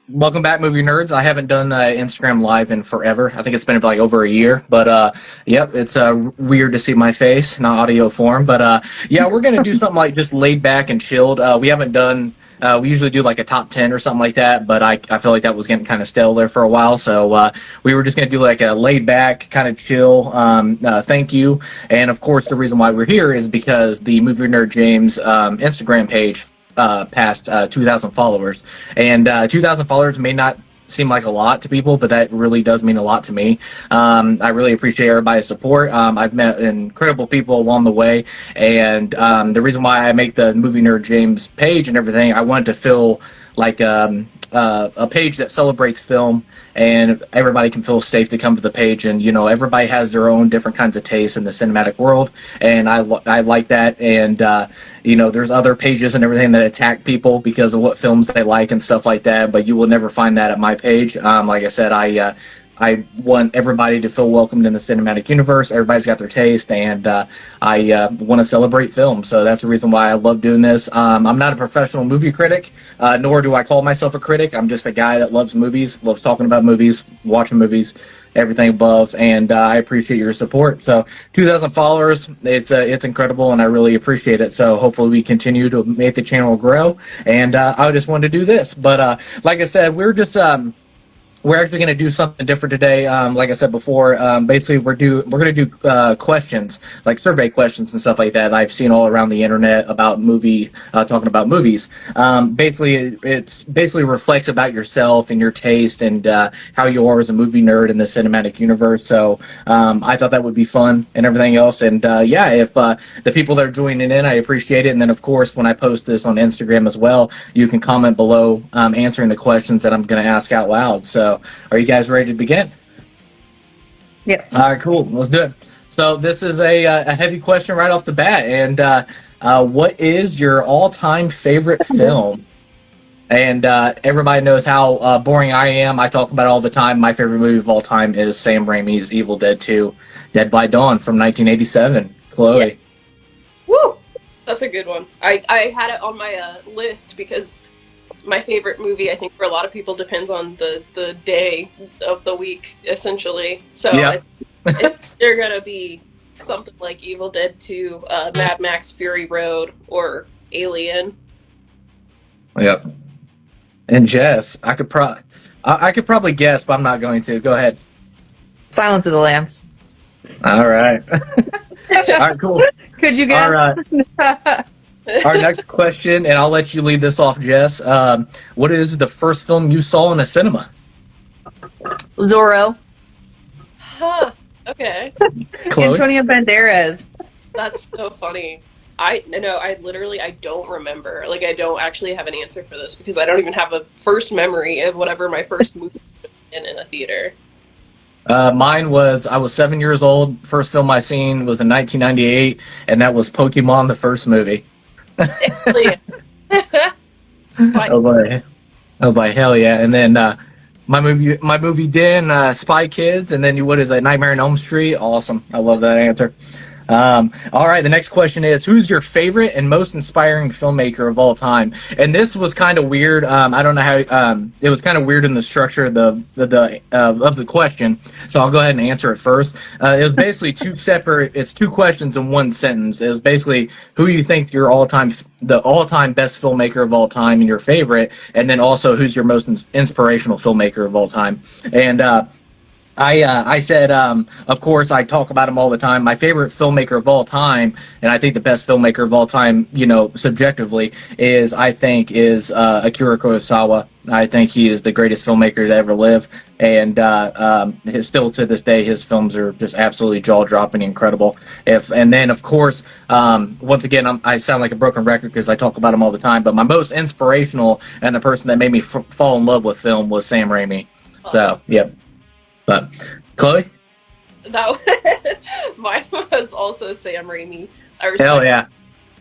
Welcome back, movie nerds. I haven't done Instagram Live in forever. I think it's been like over a year. But yep, it's weird to see my face, not audio form. But yeah, we're gonna do something like just laid back and chilled. We haven't done. We usually do like a top 10 or something like that, but I feel like that was getting kind of stale there for a while. So we were just going to do like a laid back, kind of chill thank you. And of course, the reason why we're here is because the Movie Nerd James Instagram page passed 2,000 followers. And 2,000 followers may not seem like a lot to people, but that really does mean a lot to me. I really appreciate everybody's support. I've met incredible people along the way, and the reason why I make the Movie Nerd James page and everything, I wanted to feel like a page that celebrates film, and everybody can feel safe to come to the page. And everybody has their own different kinds of tastes in the cinematic world, and I like that. And there's other pages and everything that attack people because of what films they like and stuff like that, but you will never find that at my page. Like I said, I want everybody to feel welcomed in the cinematic universe. Everybody's got their taste, and I want to celebrate film. So that's the reason why I love doing this. I'm not a professional movie critic, nor do I call myself a critic. I'm just a guy that loves movies, loves talking about movies, watching movies, everything above, and I appreciate your support. So 2,000 followers, it's incredible, and I really appreciate it. So hopefully we continue to make the channel grow, and I just wanted to do this. But like I said, we're actually going to do something different today. Like I said before, basically we're going to do questions, like survey questions and stuff like that I've seen all around the internet about talking about movies. Basically, it's basically reflects about yourself and your taste and how you are as a movie nerd in the cinematic universe. So I thought that would be fun and everything else. And yeah, if the people that are joining in, I appreciate it. And then, of course, when I post this on Instagram as well, you can comment below answering the questions that I'm going to ask out loud. So are you guys ready to begin? Yes. All right, cool. Let's do it. So this is a heavy question right off the bat. And what is your all-time favorite film? And everybody knows how boring I am. I talk about it all the time. My favorite movie of all time is Sam Raimi's Evil Dead 2, Dead by Dawn from 1987. Chloe. Yeah. Woo! That's a good one. I had it on my list because my favorite movie, I think, for a lot of people depends on the day of the week, essentially. So Yeah. it's either going to be something like Evil Dead 2, Mad Max Fury Road, or Alien. Yep. And Jess, I could probably guess, but I'm not going to. Go ahead. Silence of the Lambs. All right. All right, cool. Could you guess? All right. Our next question, and I'll let you lead this off, Jess. What is the first film you saw in a cinema? Zorro. Huh. Okay. Chloe? Antonio Banderas. That's so funny. I don't remember. Like, I don't actually have an answer for this because I don't even have a first memory of whatever my first movie was in a theater. Mine was, I was 7 years old. First film I seen was in 1998, and that was Pokemon, the first movie. Alien. I was like, hell yeah. And then my movie Den, Spy Kids, and then what is that, Nightmare on Elm Street? Awesome. I love that answer. All right, the next question is, who's your favorite and most inspiring filmmaker of all time? And this was kind of weird. I don't know how. It was kind of weird in the structure of the question. So I'll go ahead and answer it first. It was basically It's two questions in one sentence. It was basically who you think the all-time best filmmaker of all time and your favorite, and then also who's your most inspirational filmmaker of all time. And I said, of course, I talk about him all the time. My favorite filmmaker of all time, and I think the best filmmaker of all time, subjectively, is Akira Kurosawa. I think he is the greatest filmmaker to ever live, and still to this day, his films are just absolutely jaw-dropping, incredible. And then, of course, once again, I sound like a broken record because I talk about him all the time, but my most inspirational and the person that made me fall in love with film was Sam Raimi. So, yep. But Chloe? Mine was also Sam Raimi. Hell yeah.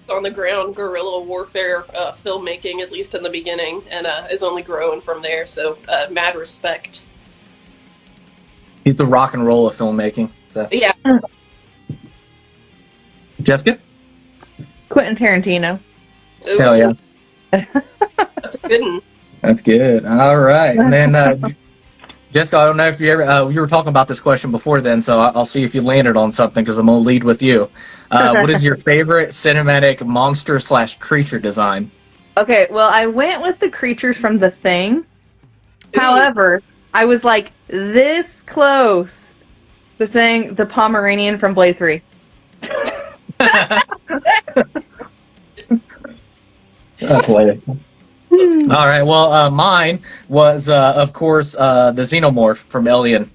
On the ground guerrilla warfare filmmaking, at least in the beginning, and is only growing from there. So mad respect. He's the rock and roll of filmmaking. So yeah. Jessica? Quentin Tarantino. Ooh, hell yeah. That's a good one. That's good. All right, and then Jessica, I don't know if you ever you were talking about this question before then, so I'll see if you landed on something because I'm gonna lead with you. What is your favorite cinematic monster slash creature design? Okay, well, I went with the creatures from The Thing. However, I was like this close to saying the Pomeranian from Blade 3. That's hilarious. All right. Well, mine was, of course, the xenomorph from Alien.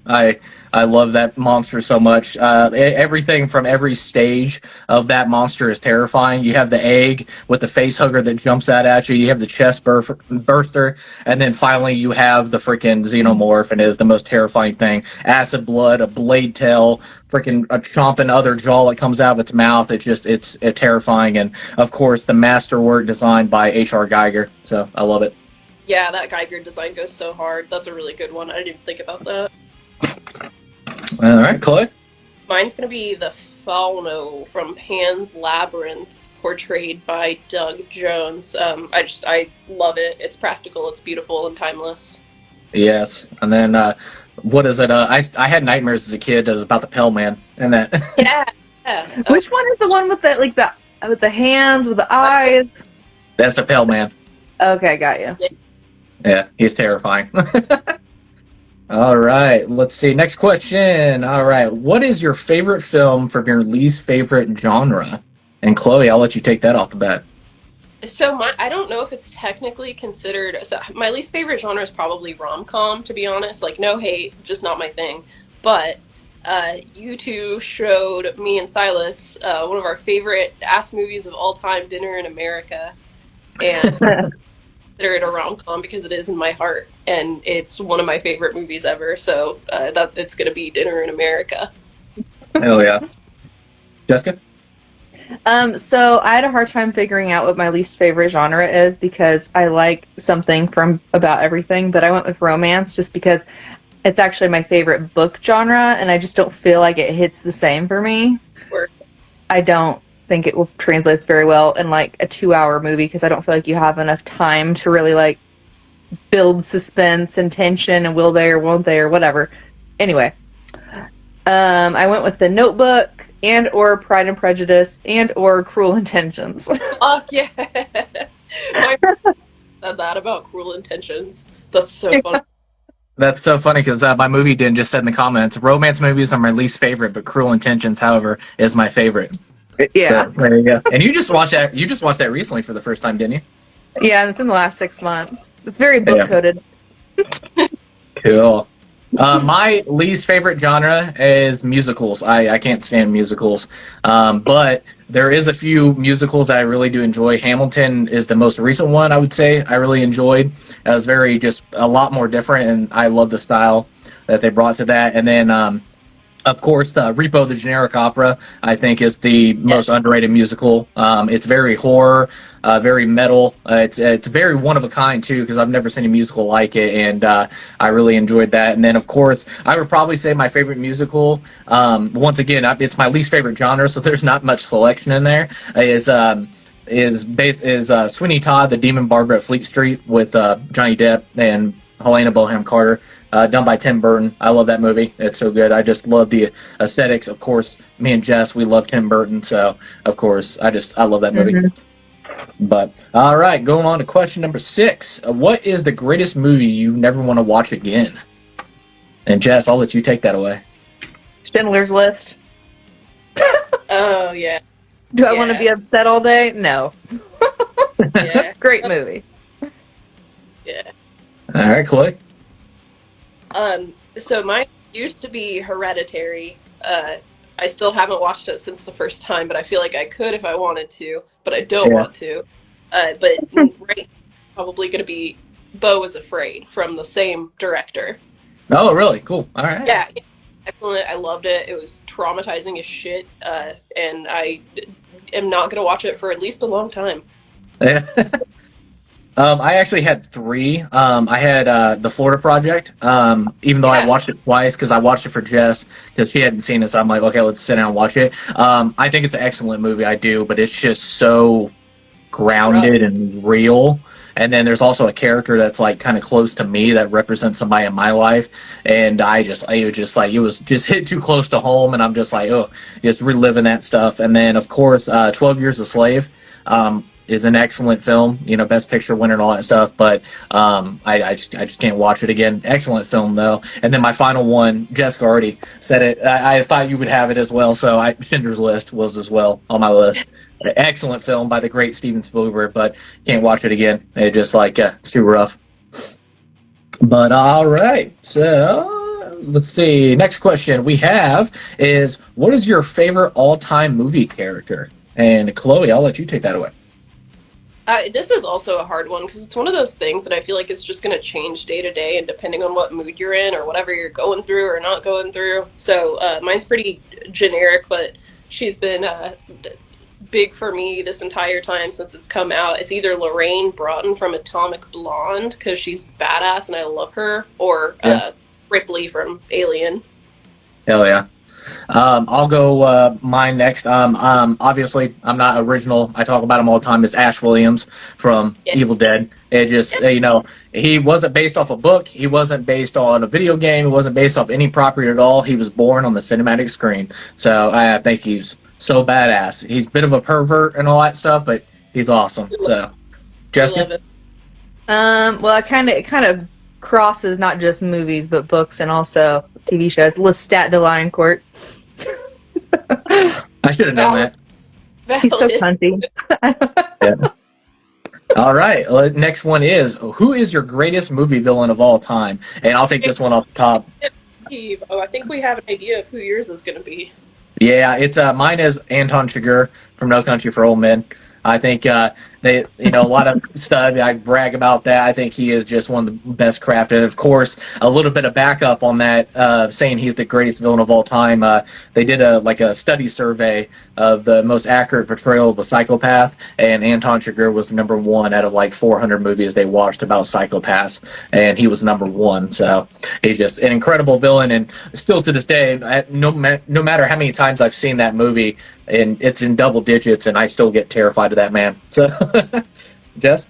I love that monster so much. Everything from every stage of that monster is terrifying. You have the egg with the face hugger that jumps out at you. You have the chest burster, and then finally you have the freaking xenomorph, and it is the most terrifying thing. Acid blood, a blade tail, freaking a chomping other jaw that comes out of its mouth. It's terrifying, and of course the masterwork designed by H.R. Geiger. So I love it. Yeah, that Geiger design goes so hard. That's a really good one. I didn't even think about that. All right, Chloe. Mine's gonna be the Fauno from Pan's Labyrinth, portrayed by Doug Jones. I love it. It's practical, it's beautiful, and timeless. Yes, and then what is it? I had nightmares as a kid. That was about the Pale Man, and that. Yeah. Yeah. Which one is the one with the hands with the eyes? That's a Pale Man. Okay, got you. Yeah, he's terrifying. All right, let's see. Next question. All right, what is your favorite film from your least favorite genre? And Chloe, I'll let you take that off the bat. So I don't know if it's technically considered. So my least favorite genre is probably rom-com, to be honest. Like, no hate, just not my thing. But you two showed me and Silas one of our favorite ass movies of all time, Dinner in America, and consider it a rom-com because it is in my heart, and it's one of my favorite movies ever. So that it's gonna be Dinner in America. Hell yeah, Jessica. So I had a hard time figuring out what my least favorite genre is because I like something from about everything, but I went with romance just because it's actually my favorite book genre, and I just don't feel like it hits the same for me. Sure. I don't think it will translates very well in like a 2-hour movie because I don't feel like you have enough time to really like build suspense and tension and will they or won't they or whatever. Anyway, I went with The Notebook and or Pride and Prejudice and or Cruel Intentions. Oh yeah, my said that about Cruel Intentions. That's so funny. That's so funny because my movie didn't just said in the comments, romance movies are my least favorite, but Cruel Intentions, however, is my favorite. Yeah. So, there you go. And you just watched that. You just watched that recently for the first time, didn't you? Yeah, it's in the last 6 months. It's very book coded. Cool. My least favorite genre is musicals. I can't stand musicals. But there is a few musicals that I really do enjoy. Hamilton is the most recent one, I would say, I really enjoyed. It was very, just a lot more different, and I love the style that they brought to that. And then, of course, Repo the Generic Opera, I think, is the most underrated musical. It's very horror, very metal. It's very one-of-a-kind, too, because I've never seen a musical like it, and I really enjoyed that. And then, of course, I would probably say my favorite musical, once again, it's my least favorite genre, so there's not much selection in there, is Sweeney Todd, The Demon Barber at Fleet Street with Johnny Depp and Helena Bonham Carter. Done by Tim Burton. I love that movie. It's so good. I just love the aesthetics. Of course, me and Jess, we love Tim Burton, so of course, I love that movie. Mm-hmm. But all right, going on to question number 6. What is the greatest movie you never want to watch again? And Jess, I'll let you take that away. Schindler's List. Oh yeah. Do I want to be upset all day? No. Yeah. Great movie. Yeah. All right, Chloe. So mine used to be Hereditary. I still haven't watched it since the first time, but I feel like I could if I wanted to, but I don't want to. But right, probably going to be Beau is Afraid from the same director. Oh, really? Cool. All right. Yeah, excellent. I loved it. It was traumatizing as shit, and I am not going to watch it for at least a long time. Yeah. I actually had 3. I had The Florida Project, even though I watched it twice because I watched it for Jess because she hadn't seen it, so I'm like, okay, let's sit down and watch it. I think it's an excellent movie, I do, but it's just so grounded and real, and then there's also a character that's like kind of close to me that represents somebody in my life, and it was just hit too close to home, and I'm just like, oh, just reliving that stuff. And then of course, 12 Years a Slave. Is an excellent film, Best Picture winner and all that stuff. But I just can't watch it again. Excellent film though. And then my final one, Jessica already said it. I thought you would have it as well. So Schindler's List was as well on my list. Excellent film by the great Steven Spielberg, but can't watch it again. It just it's too rough. But all right, so let's see. Next question we have is, what is your favorite all-time movie character? And Chloe, I'll let you take that away. This is also a hard one because it's one of those things that I feel like it's just going to change day to day and depending on what mood you're in or whatever you're going through or not going through. So mine's pretty generic, but she's been big for me this entire time since it's come out. It's either Lorraine Broughton from Atomic Blonde because she's badass and I love her, or Ripley from Alien. Hell yeah. I'll go mine next. Obviously, I'm not original. I talk about him all the time. It's Ash Williams from Evil Dead. It just, he wasn't based off a book. He wasn't based on a video game. He wasn't based off any property at all. He was born on the cinematic screen. So I think he's so badass. He's a bit of a pervert and all that stuff, but he's awesome. So, Jessica? Well, it kind of crosses not just movies, but books and also TV shows. Lestat de Lioncourt. I should have known that. He's so cunty. Yeah. All right. Next one is, who is your greatest movie villain of all time? And I'll take this one off the top. I think we have an idea of who yours is going to be. Yeah, it's mine is Anton Chigurh from No Country for Old Men. I think they, a lot of stuff, I brag about that. I think he is just one of the best crafted. Of course, a little bit of backup on that, saying he's the greatest villain of all time. They did a study survey of the most accurate portrayal of a psychopath, and Anton Chigurh was number one out of 400 movies they watched about psychopaths, and he was number one. So he's just an incredible villain, and still to this day, no matter how many times I've seen that movie, and it's in double digits, and I still get terrified of that man. So, Jess?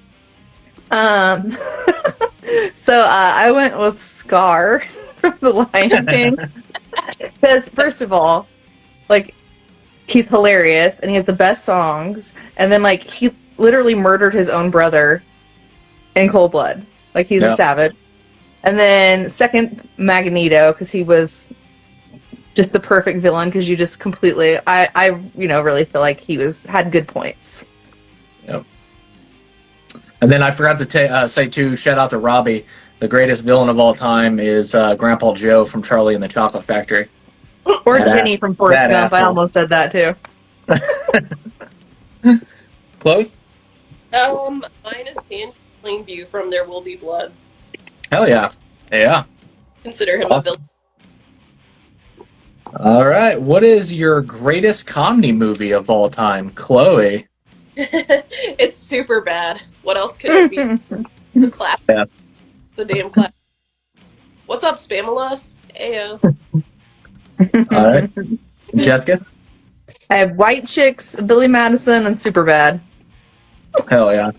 So I went with Scar from The Lion King. Because, first of all, he's hilarious, and he has the best songs, and then, he literally murdered his own brother in cold blood. He's a savage. And then, second, Magneto, because he was just the perfect villain, because you just completely, I really feel like he had good points. Yep. And then I forgot to say too, shout out to Robbie. The greatest villain of all time is Grandpa Joe from Charlie and the Chocolate Factory. Or Jenny from Forrest Gump. I almost said that too. Chloe? Mine is Dan Plainview from There Will Be Blood. Hell yeah. Yeah. Consider him a villain. All right. What is your greatest comedy movie of all time, Chloe? It's super bad. What else could it be? This class. Yeah. It's a damn class. What's up, Spamela? Ayo. All right. Jessica? I have White Chicks, Billy Madison, and Superbad. Hell yeah.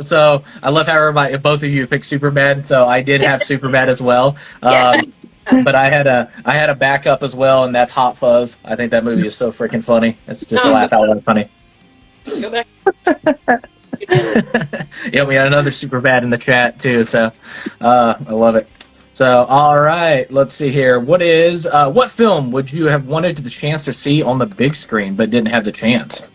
So I love how both of you picked Superbad. So I did have Superbad as well. But I had a backup as well, and that's Hot Fuzz. I think that movie is so freaking funny. It's just laugh out loud funny. Go back. Yeah, we had another Superbad in the chat too. So I love it. So all right, let's see here. What film would you have wanted the chance to see on the big screen but didn't have the chance?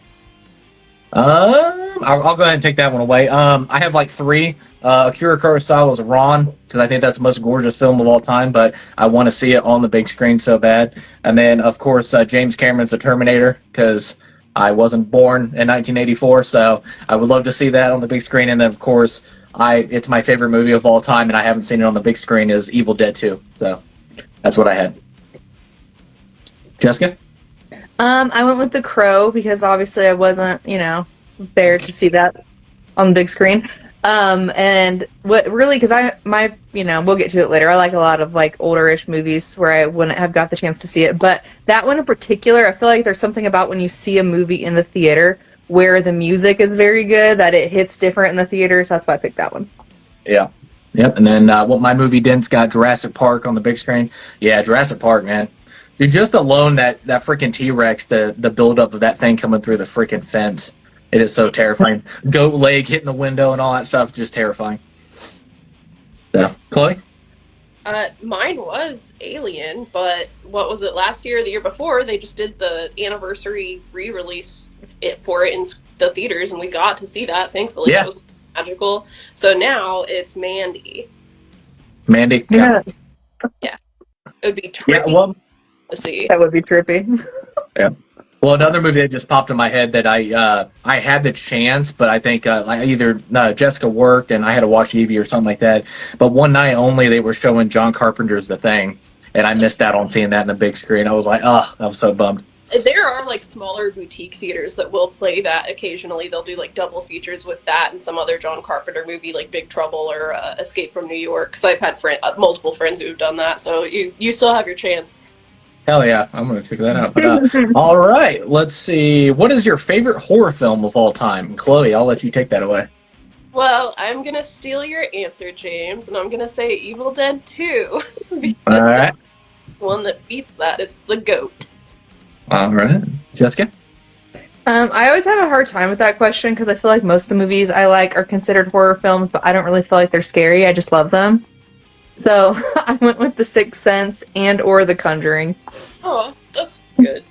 I'll go ahead and take that one away. I have three. Akira Kurosawa's Ron, because I think that's the most gorgeous film of all time, but I want to see it on the big screen so bad. And then, of course, James Cameron's The Terminator, because I wasn't born in 1984, so I would love to see that on the big screen. And then, of course, it's my favorite movie of all time, and I haven't seen it on the big screen, is Evil Dead 2. So that's what I had. Jessica? I went with The Crow because obviously I wasn't, there to see that on the big screen. And what really, because we'll get to it later. I like a lot of older-ish movies where I wouldn't have got the chance to see it. But that one in particular, I feel like there's something about when you see a movie in the theater where the music is very good, that it hits different in the theater, so that's why I picked that one. Yeah. Yep. And then what my movie Dent's got Jurassic Park on the big screen. Yeah, Jurassic Park, man. Dude, just alone that freaking T-Rex, the build up of that thing coming through the freaking fence. It is so terrifying. Goat leg hitting the window and all that stuff, just terrifying. So, Chloe? Mine was Alien, but what was it, last year or the year before, they just did the anniversary re-release for it in the theaters, and we got to see that, thankfully. Yeah. That was magical. So now it's Mandy. Mandy? Yeah. It would be trippy Yeah, well, to see. That would be trippy. yeah. Well, another movie that just popped in my head that I had the chance, but I think either Jessica worked and I had to watch Evie or something like that. But one night only, they were showing John Carpenter's The Thing, and I missed out on seeing that in the big screen. I was like, oh, I was so bummed. There are like smaller boutique theaters that will play that occasionally. They'll do like double features with that and some other John Carpenter movie like Big Trouble or Escape from New York. Because I've had multiple friends who've done that, so you still have your chance. Hell yeah, I'm going to check that out. But, all right, let's see. What is your favorite horror film of all time? Chloe, I'll let you take that away. Well, I'm gonna steal your answer, James, and I'm gonna say Evil Dead 2. Because All right. the one that beats that, it's the goat. All right. Jessica? I always have a hard time with that question because I feel like most of the movies I like are considered horror films, but I don't really feel like they're scary. I just love them. So I went with The Sixth Sense and or The Conjuring. Oh, that's good.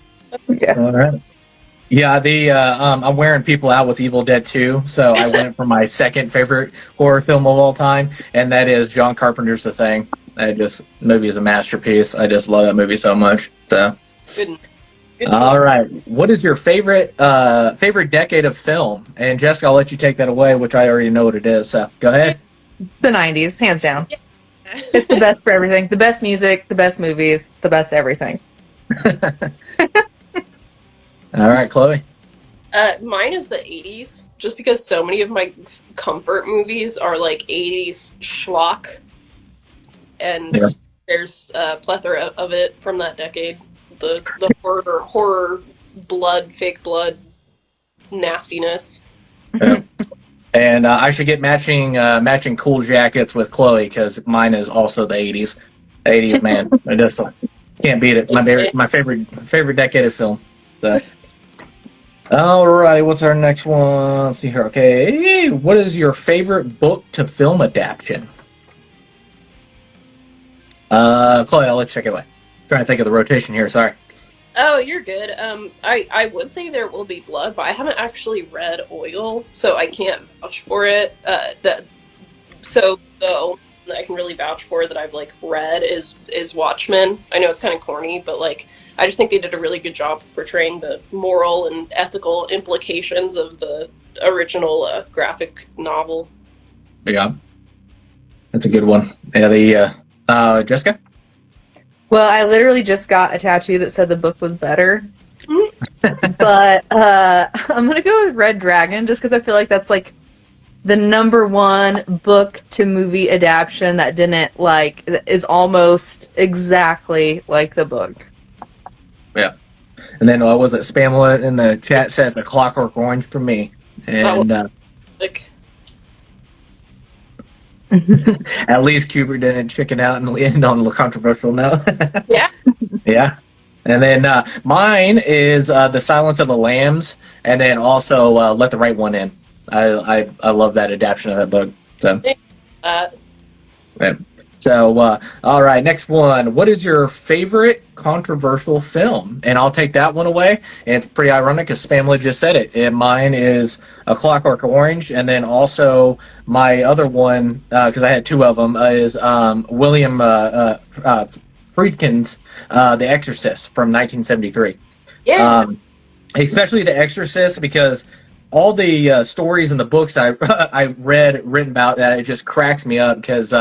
Yeah. All right. Yeah, I'm wearing people out with Evil Dead 2, so I went for my second favorite horror film of all time, and that is John Carpenter's The Thing. The movie is a masterpiece. I just love that movie so much. So, Good. all right. What is your favorite decade of film? And Jessica, I'll let you take that away, which I already know what it is. So, go ahead. The 90s, hands down. Yeah. It's the best for everything. The best music, the best movies, the best everything. All right, Chloe. Mine is the 80s, just because so many of my comfort movies are like 80s schlock, and there's a plethora of it from that decade. The horror, blood, fake blood, nastiness. Yeah. And I should get matching cool jackets with Chloe because mine is also the 80s. 80s, man. I just can't beat it. My favorite decade of film. So. All right, what's our next one? Let's see here. Okay, what is your favorite book to film adaptation? Chloe, I'll let you check it away. Trying to think of the rotation here. Sorry. Oh, you're good. I would say There Will Be Blood, but I haven't actually read Oil, so I can't vouch for it. So the only one that I can really vouch for that I've like read is Watchmen. I know it's kind of corny, but like I just think they did a really good job of portraying the moral and ethical implications of the original graphic novel. Yeah, that's a good one. Yeah, Jessica. Well, I literally just got a tattoo that said the book was better. But I'm going to go with Red Dragon just because I feel like that's like the number one book to movie adaptation that didn't like, is almost exactly like the book. Yeah. And then was it Spamela in the chat says The Clockwork Orange for me. And Like, at least Kubrick didn't chicken out and end on a controversial note. yeah. Yeah. And then mine is The Silence of the Lambs, and then also Let the Right One In. I love that adaptation of that book. So, yeah. So all right, next one. What is your favorite controversial film? And I'll take that one away. And it's pretty ironic because Spamla just said it. And mine is A Clockwork Orange, and then also my other one, because I had two of them, is William Friedkin's The Exorcist from 1973. Yeah. Especially The Exorcist because all the stories in the books I read written about that, it just cracks me up because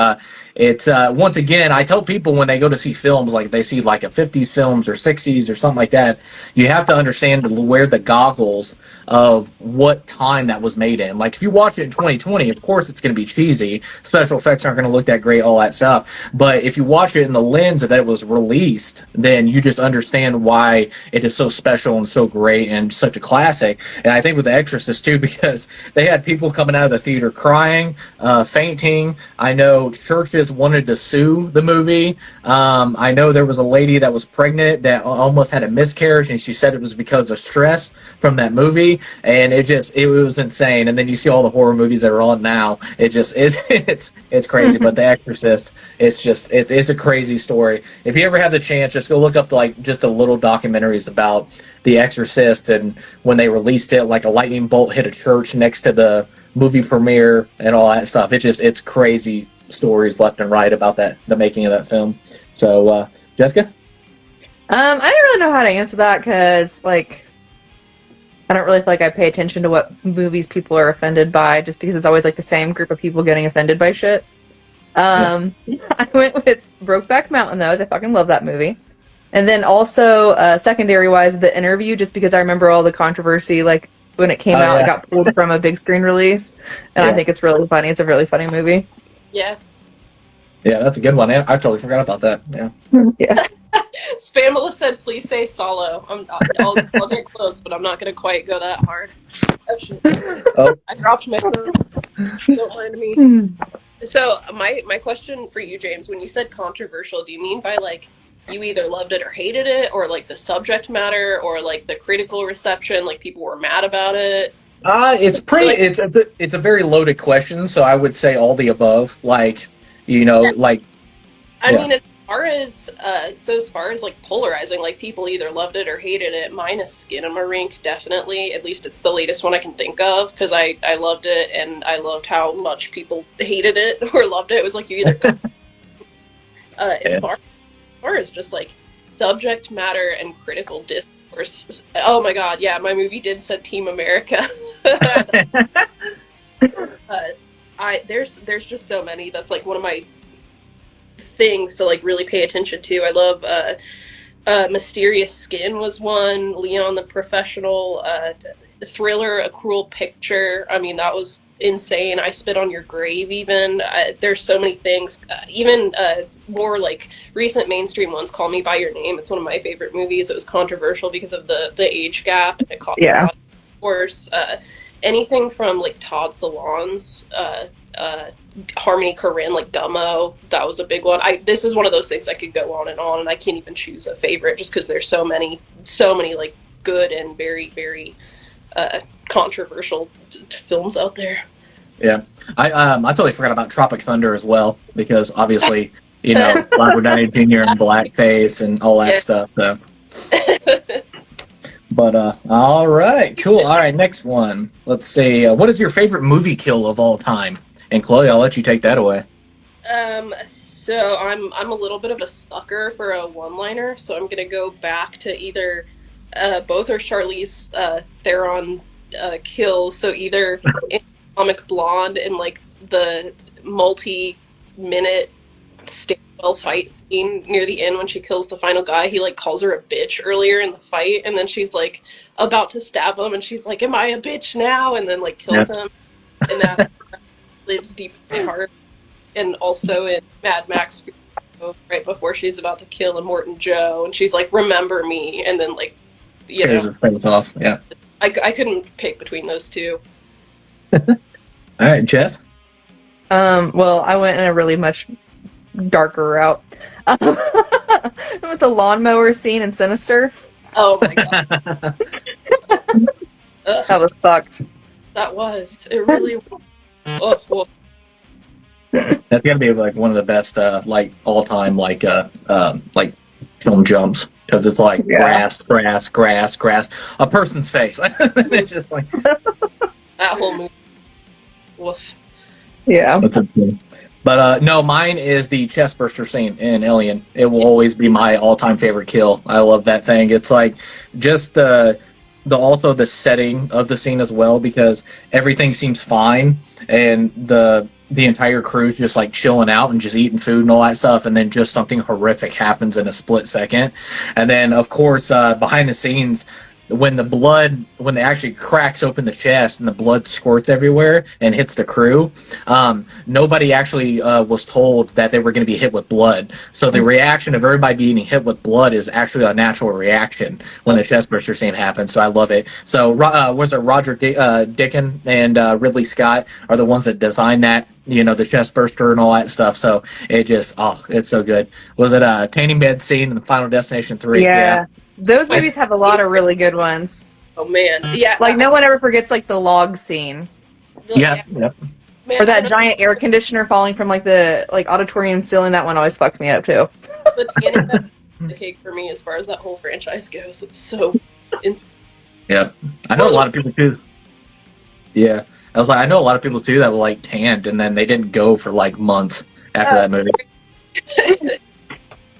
it's once again, I tell people when they go to see films, like they see like a 50s films or 60s or something like that, you have to understand to wear the goggles of what time that was made in. Like if you watch it in 2020, of course it's going to be cheesy. Special effects aren't going to look that great, all that stuff. But if you watch it in the lens that it was released, then you just understand why it is so special and so great and such a classic. And I think with The Exorcist too, because they had people coming out of the theater crying, fainting. I know churches wanted to sue the movie. I know there was a lady that was pregnant that almost had a miscarriage, and she said it was because of stress from that movie. And it was insane. And then you see all the horror movies that are on now. It just is it's crazy. But The Exorcist, it's a crazy story. If you ever have the chance, just go look up like just the little documentaries about The Exorcist and when they released it, like a lightning bolt hit a church next to the movie premiere and all that stuff. It's crazy stories left and right about the making of that film. So, Jessica? I don't really know how to answer that because, like, I don't really feel like I pay attention to what movies people are offended by, just because it's always like the same group of people getting offended by shit. I went with Brokeback Mountain though, as I fucking love that movie. And then also, secondary-wise, The Interview, just because I remember all the controversy, like, when it came out, yeah. it got pulled from a big screen release. And I think it's really funny. It's a really funny movie. Yeah. Yeah, that's a good one. I totally forgot about that. Yeah. Yeah. Spamela said, please say Solo. I'll get close, but I'm not going to quite go that hard. Oh, shit. Oh. I dropped my phone. Don't mind me. So, my question for you, James, when you said controversial, do you mean by, like, you either loved it or hated it, or, like, the subject matter, or, like, the critical reception, like, people were mad about it? It's pretty. It's a very loaded question, so I would say all the above. Like, like. I mean, as far as like polarizing, like people either loved it or hated it. Mine is Skinamarink, definitely. At least it's the latest one I can think of because I loved it and I loved how much people hated it or loved it. It was like you either. As far as just like subject matter and critical discourse. Oh my god, yeah, my movie did said Team America. There's just so many. That's like one of my things to like really pay attention to. I love Mysterious Skin was one, Leon the Professional, Thriller, A Cruel Picture. I mean, that was insane. I Spit on Your Grave even. There's so many things. Even more like recent mainstream ones, Call Me By Your Name. It's one of my favorite movies. It was controversial because of the age gap. It caught of course. Anything from like Todd Solondz, Harmony Korine, like Gummo, that was a big one. This is one of those things I could go on, and I can't even choose a favorite just because there's so many like good and very, very controversial films out there. Yeah, I totally forgot about Tropic Thunder as well because obviously Robert Downey Jr. and blackface and all that stuff. So. But all right, cool. All right, next one. Let's see. What is your favorite movie kill of all time? And Chloe, I'll let you take that away. So I'm a little bit of a sucker for a one-liner, so I'm gonna go back to either both are Charlize Theron kills. So either in Atomic Blonde in like the multi-minute stairwell fight scene near the end when she kills the final guy, he like calls her a bitch earlier in the fight, and then she's like about to stab him, and she's like, "Am I a bitch now?" And then like kills him, and that lives deep in my heart. And also in Mad Max, right before she's about to kill Immortan Joe, and she's like, "Remember me," and then like, Tears her face off. Yeah, I couldn't pick between those two. All right, Jess. Well, I went in a really much darker route. With the lawnmower scene in Sinister. Oh my god, that was fucked. That was it. Really. Oh. That's gotta be like one of the best like all time like film jumps because it's like grass, a person's face. It's just like that whole movie. Woof. Yeah. That's okay. But no, mine is the chestburster scene in Alien. It will always be my all-time favorite kill. I love that thing. It's like just the also the setting of the scene as well because everything seems fine and the the entire crew's just like chilling out and just eating food and all that stuff, and then just something horrific happens in a split second. And then, of course, behind the scenes, when they actually cracks open the chest and the blood squirts everywhere and hits the crew, nobody actually was told that they were going to be hit with blood. So the reaction of everybody being hit with blood is actually a natural reaction when the chest burster scene happens. So I love it. So was it Roger Dickon and Ridley Scott are the ones that designed that, the chest burster and all that stuff. So it just, it's so good. Was it a tanning bed scene in the Final Destination 3? Yeah. Those movies have a lot of really good ones. Oh man, yeah. Like no one ever forgets like the log scene. Yeah. Man, Or that giant air conditioner falling from like the auditorium ceiling. That one always fucked me up too. The tanning bed the cake for me as far as that whole franchise goes. It's so insane. Yeah. I know a lot of people too. Yeah. I know a lot of people too that were like tanned and then they didn't go for like months after that movie.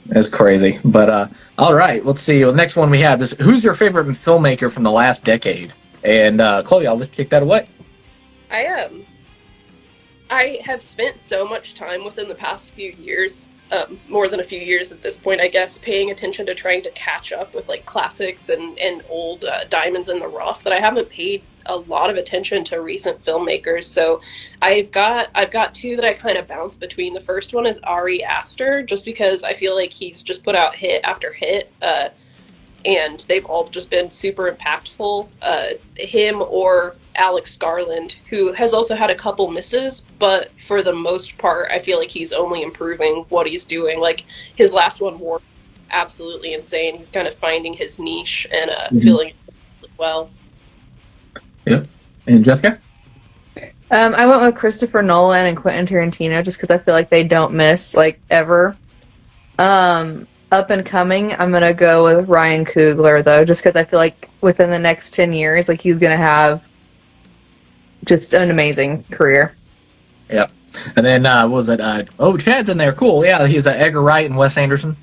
That's crazy. But all right, let's see. Well, the next one we have is who's your favorite filmmaker from the last decade? And Chloe, I'll just kick that away. I have spent so much time within the past few years, more than a few years at this point, I guess, paying attention to trying to catch up with like classics and old diamonds in the rough that I haven't paid a lot of attention to recent filmmakers. So I've got two that I kind of bounce between. The first one is Ari Aster, just because I feel like he's just put out hit after hit, and they've all just been super impactful. Him or Alex Garland, who has also had a couple misses, but for the most part, I feel like he's only improving what he's doing. Like his last one, War, absolutely insane. He's kind of finding his niche and feeling it well. Yep. And Jessica? I went with Christopher Nolan and Quentin Tarantino just because I feel like they don't miss like ever. Up and coming, I'm gonna go with Ryan Coogler though, just because I feel like within the next 10 years, like he's gonna have just an amazing career. Yep. And then what was it? Chad's in there. Cool. Yeah, he's Edgar Wright and Wes Anderson.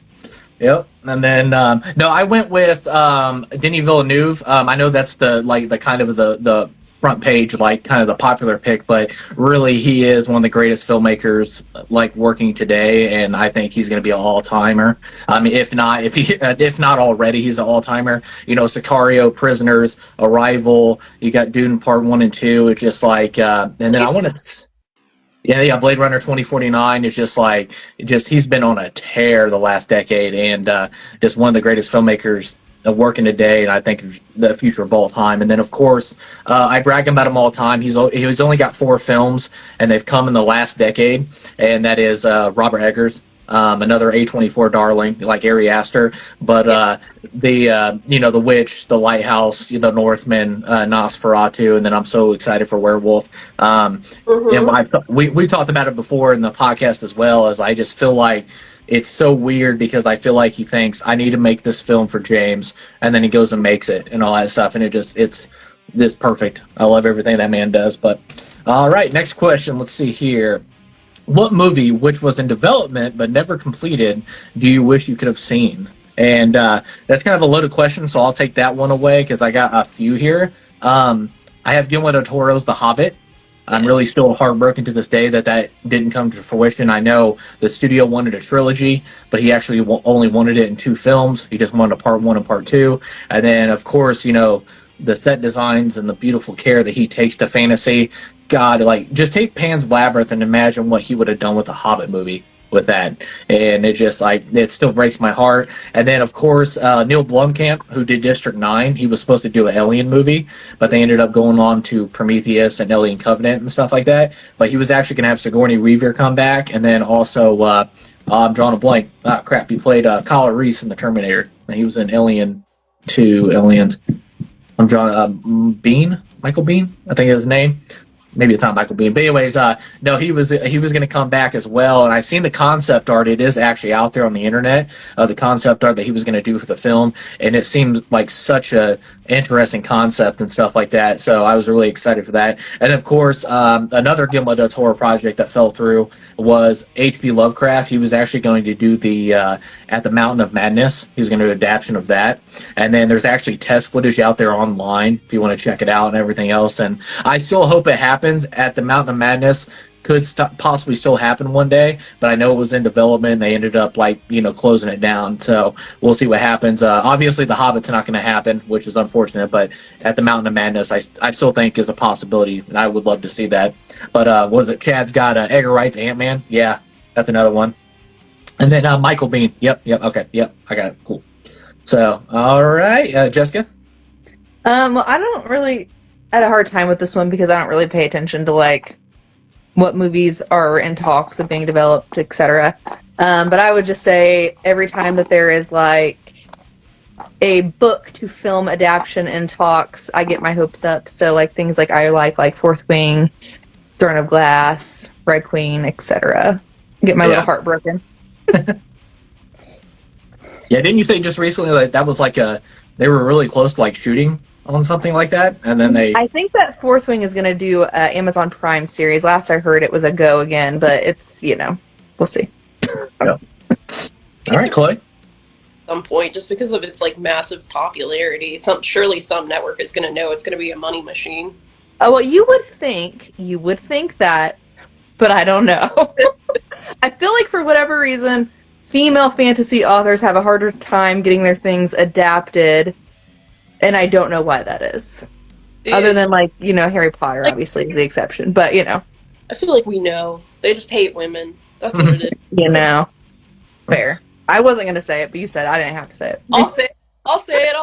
Yep. And then no, I went with Denis Villeneuve. I know that's the kind of the front page, like kind of the popular pick, but really he is one of the greatest filmmakers like working today, and I think he's going to be an all-timer. I mean, if not already, he's an all-timer. Sicario, Prisoners, Arrival. You got Dune Part 1 and 2. It's just like, and then I want to. Yeah, Blade Runner 2049 is just he's been on a tear the last decade, and just one of the greatest filmmakers working today, and I think the future of all time. And then, of course, I brag about him all the time. He's only got 4 films, and they've come in the last decade, and that is Robert Eggers, another A24 darling like Ari Aster, but The Witch, The Lighthouse, The Northman, Nosferatu, and then I'm so excited for Werewolf. We talked about it before in the podcast as well, as I just feel like it's so weird because I feel like he thinks I need to make this film for James, and then he goes and makes it and all that stuff, and it's just perfect. I love everything that man does. But all right, next question. Let's see here. What movie, which was in development but never completed, do you wish you could have seen? And that's kind of a loaded question, so I'll take that one away because I got a few here. I have Guillermo del Toro's The Hobbit. I'm really still heartbroken to this day that didn't come to fruition. I know the studio wanted a trilogy, but he actually only wanted it in 2 films. He just wanted a part 1 and part 2. And then, of course, the set designs and the beautiful care that he takes to fantasy. God, just take Pan's Labyrinth and imagine what he would have done with the Hobbit movie with that. And it just, it still breaks my heart. And then, of course, Neil Blomkamp, who did District 9, he was supposed to do an Alien movie, but they ended up going on to Prometheus and Alien Covenant and stuff like that. But he was actually going to have Sigourney Weaver come back, and then also, I'm drawing a blank. He played Kyle Reese in The Terminator, and he was in Alien 2, Aliens. I'm drawing Michael Biehn, I think is his name. Maybe it's not Michael Biehn, but anyways, no, he was going to come back as well, and I seen the concept art. It is actually out there on the internet, the concept art that he was going to do for the film, and it seems like such a interesting concept and stuff like that. So I was really excited for that. And of course, another Guillermo del Toro project that fell through was H.P. Lovecraft. He was actually going to do the At the Mountain of Madness. He was going to do an adaptation of that, and then there's actually test footage out there online if you want to check it out and everything else. And I still hope it happens. At the Mountain of Madness could possibly still happen one day, but I know it was in development. And they ended up closing it down. So we'll see what happens. Obviously, The Hobbit's not going to happen, which is unfortunate. But at the Mountain of Madness, I still think is a possibility, and I would love to see that. But was it Chad's got Edgar Wright's Ant-Man? Yeah, that's another one. And then Michael Biehn. Yep. Okay. Yep. I got it. Cool. So, all right, Jessica. Well, I don't really I had a hard time with this one because I don't really pay attention to like what movies are in talks of being developed, etc. But I would just say every time that there is like a book to film adaptation in talks, I get my hopes up. So like things like I like Fourth Wing, Throne of Glass, Red Queen, etc. Get my little heart broken. Yeah, didn't you say just recently like that was like they were really close to like shooting on something like that, and then I think that Fourth Wing is going to do an Amazon Prime series. Last I heard, it was a go again, but it's we'll see. Yeah. All right, Chloe. At some point, just because of its like massive popularity, surely some network is going to know it's going to be a money machine. Oh well, you would think that, but I don't know. I feel like for whatever reason, female fantasy authors have a harder time getting their things adapted, and I don't know why that is. Dude, other than like Harry Potter, like, obviously is the exception, but I feel like we know they just hate women. That's what it is. Fair. I wasn't gonna say it, but you said I didn't have to say it. I'll say it.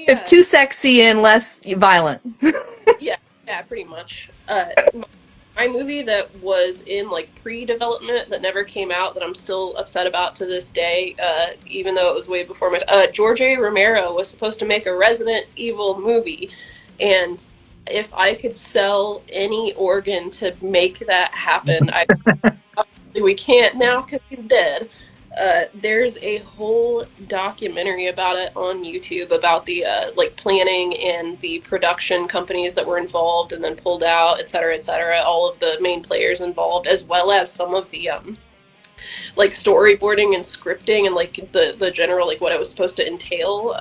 It's too sexy and less violent. yeah, pretty much. My movie that was in like pre-development that never came out that I'm still upset about to this day, even though it was way before my George A. Romero was supposed to make a Resident Evil movie, and if I could sell any organ to make that happen, we can't now because he's dead. There's a whole documentary about it on YouTube about the like planning and the production companies that were involved and then pulled out, et cetera, all of the main players involved, as well as some of the like storyboarding and scripting and like the general like what it was supposed to entail.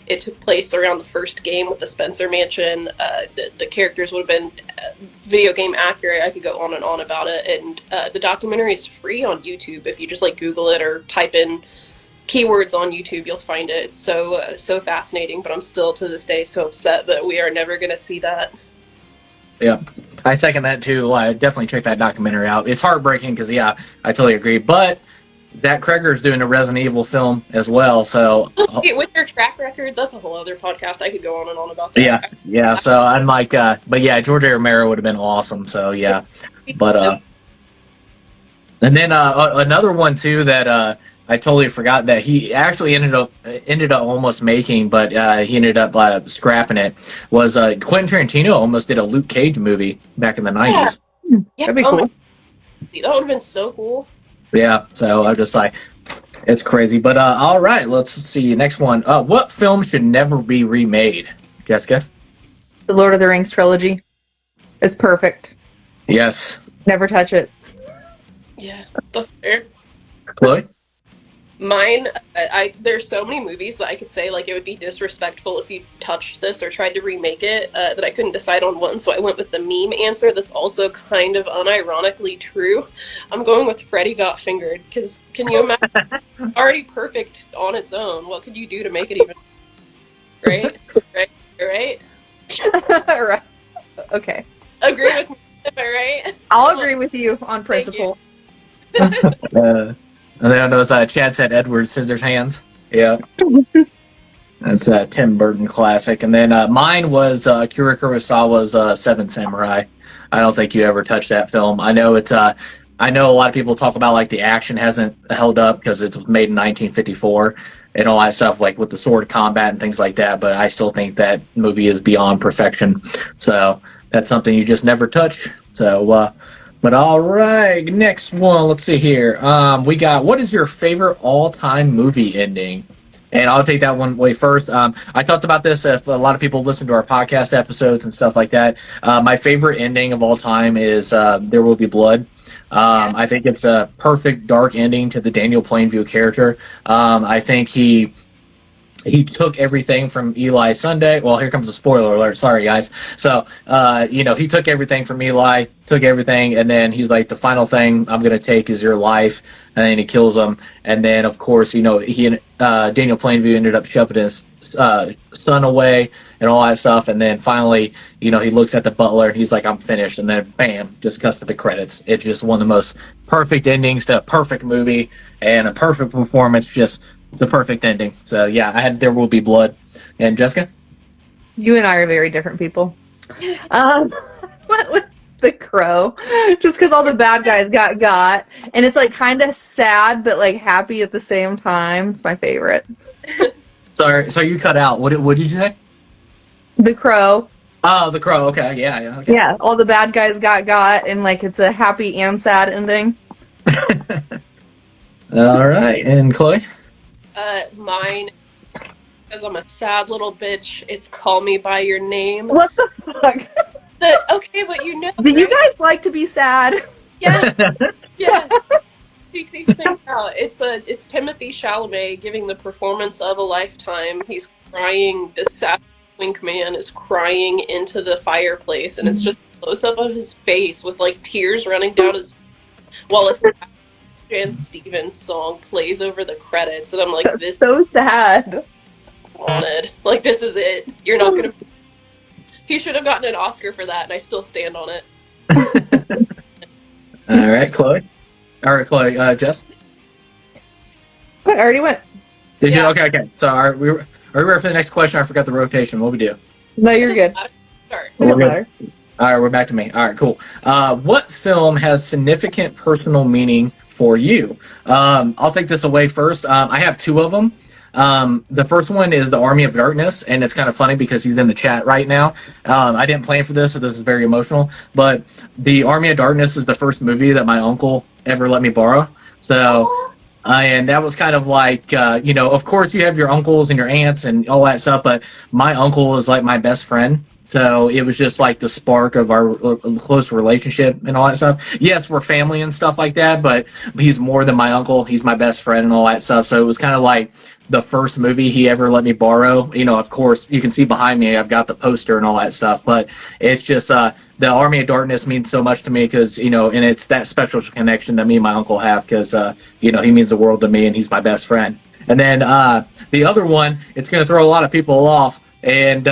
It took place around the first game with the Spencer Mansion. The characters would have been video game accurate. I could go on and on about it, and the documentary is free on YouTube. If you just like Google it or type in keywords on YouTube, you'll find it. It's so fascinating, but I'm still to this day so upset that we are never going to see that. Yeah, I second that too. Definitely check that documentary out. It's heartbreaking because I totally agree. But Zach Kreger's doing a Resident Evil film as well. So with your track record, that's a whole other podcast. I could go on and on about that. Yeah. So I'm like, but yeah, George A. Romero would have been awesome. So yeah, but and then another one too that I totally forgot that he actually ended up almost making, but he ended up scrapping it. Was Quentin Tarantino almost did a Luke Cage movie back in the 90s? Yeah, that'd be cool. That would have been so cool. Yeah, so I'm just like, it's crazy. But all right, let's see next one. What film should never be remade, Jessica? The Lord of the Rings trilogy. It's perfect. Yes. Never touch it. Yeah, that's fair. Chloe? Mine, there's so many movies that I could say like it would be disrespectful if you touched this or tried to remake it that I couldn't decide on one, so I went with the meme answer that's also kind of unironically true. I'm going with Freddy Got Fingered, because can you imagine? Already perfect on its own. What could you do to make it even right? Right? Right. Okay. Agree with me, am I right? I'll agree with you on principle. And then those Chad said Edward Scissorhands. Yeah. That's a Tim Burton classic. And then mine was Akira Kurosawa's Seven Samurai. I don't think you ever touched that film. I know it's I know a lot of people talk about like the action hasn't held up because it was made in 1954 and all that stuff, like with the sword combat and things like that, but I still think that movie is beyond perfection. So that's something you just never touch. So but all right, next one. Let's see here. We got, what is your favorite all-time movie ending? And I'll take that one way first. I talked about this if a lot of people listen to our podcast episodes and stuff like that. My favorite ending of all time is There Will Be Blood. I think it's a perfect dark ending to the Daniel Plainview character. I think he he took everything from Eli Sunday. Well, here comes a spoiler alert. Sorry, guys. So, he took everything from Eli, took everything, and then he's like, the final thing I'm going to take is your life. And then he kills him. And then, of course, he and Daniel Plainview ended up shoving his son away and all that stuff. And then finally, he looks at the butler and he's like, I'm finished. And then, bam, just cuts to the credits. It's just one of the most perfect endings to a perfect movie and a perfect performance. Just the perfect ending. So yeah, I had There Will Be Blood. And Jessica? You and I are very different people. What with The Crow? Just because all the bad guys got, and it's like kind of sad but like happy at the same time. It's my favorite. Sorry, so you cut out. What did you say? The Crow. Oh, The Crow. Okay, yeah, okay. Yeah, all the bad guys got, and like it's a happy and sad ending. All right, and Chloe? Mine, because I'm a sad little bitch, it's Call Me By Your Name. What the fuck? Okay, but Do you right? guys like to be sad? Yes, yes. Seek these things out. It's Timothy Chalamet giving the performance of a lifetime. He's crying. This sad wink man is crying into the fireplace, and it's just a close up of his face with like tears running down his, while a Jan Stevens song plays over the credits, and I'm like, That's this so sad. wanted. Like, this is it. You're not gonna. He should have gotten an Oscar for that, and I still stand on it. All right, Chloe. All right, Chloe. Jess. I already went. Did you? Yeah. Okay. So are we ready for the next question? I forgot the rotation. What we do? No, you're good. Start. It doesn't We're matter. All right, we're back to me. All right, cool. What film has significant personal meaning for you? I'll take this away first. I have two of them. The first one is The Army of Darkness, and it's kind of funny because he's in the chat right now. I didn't plan for this, so this is very emotional. But The Army of Darkness is the first movie that my uncle ever let me borrow. So, and that was kind of like, of course you have your uncles and your aunts and all that stuff, but my uncle was like my best friend. So it was just like the spark of our close relationship and all that stuff. Yes, we're family and stuff like that, but he's more than my uncle. He's my best friend and all that stuff. So it was kind of like the first movie he ever let me borrow. Of course, you can see behind me, I've got the poster and all that stuff. But it's just the Army of Darkness means so much to me because, and it's that special connection that me and my uncle have because, he means the world to me and he's my best friend. And then the other one, it's going to throw a lot of people off. And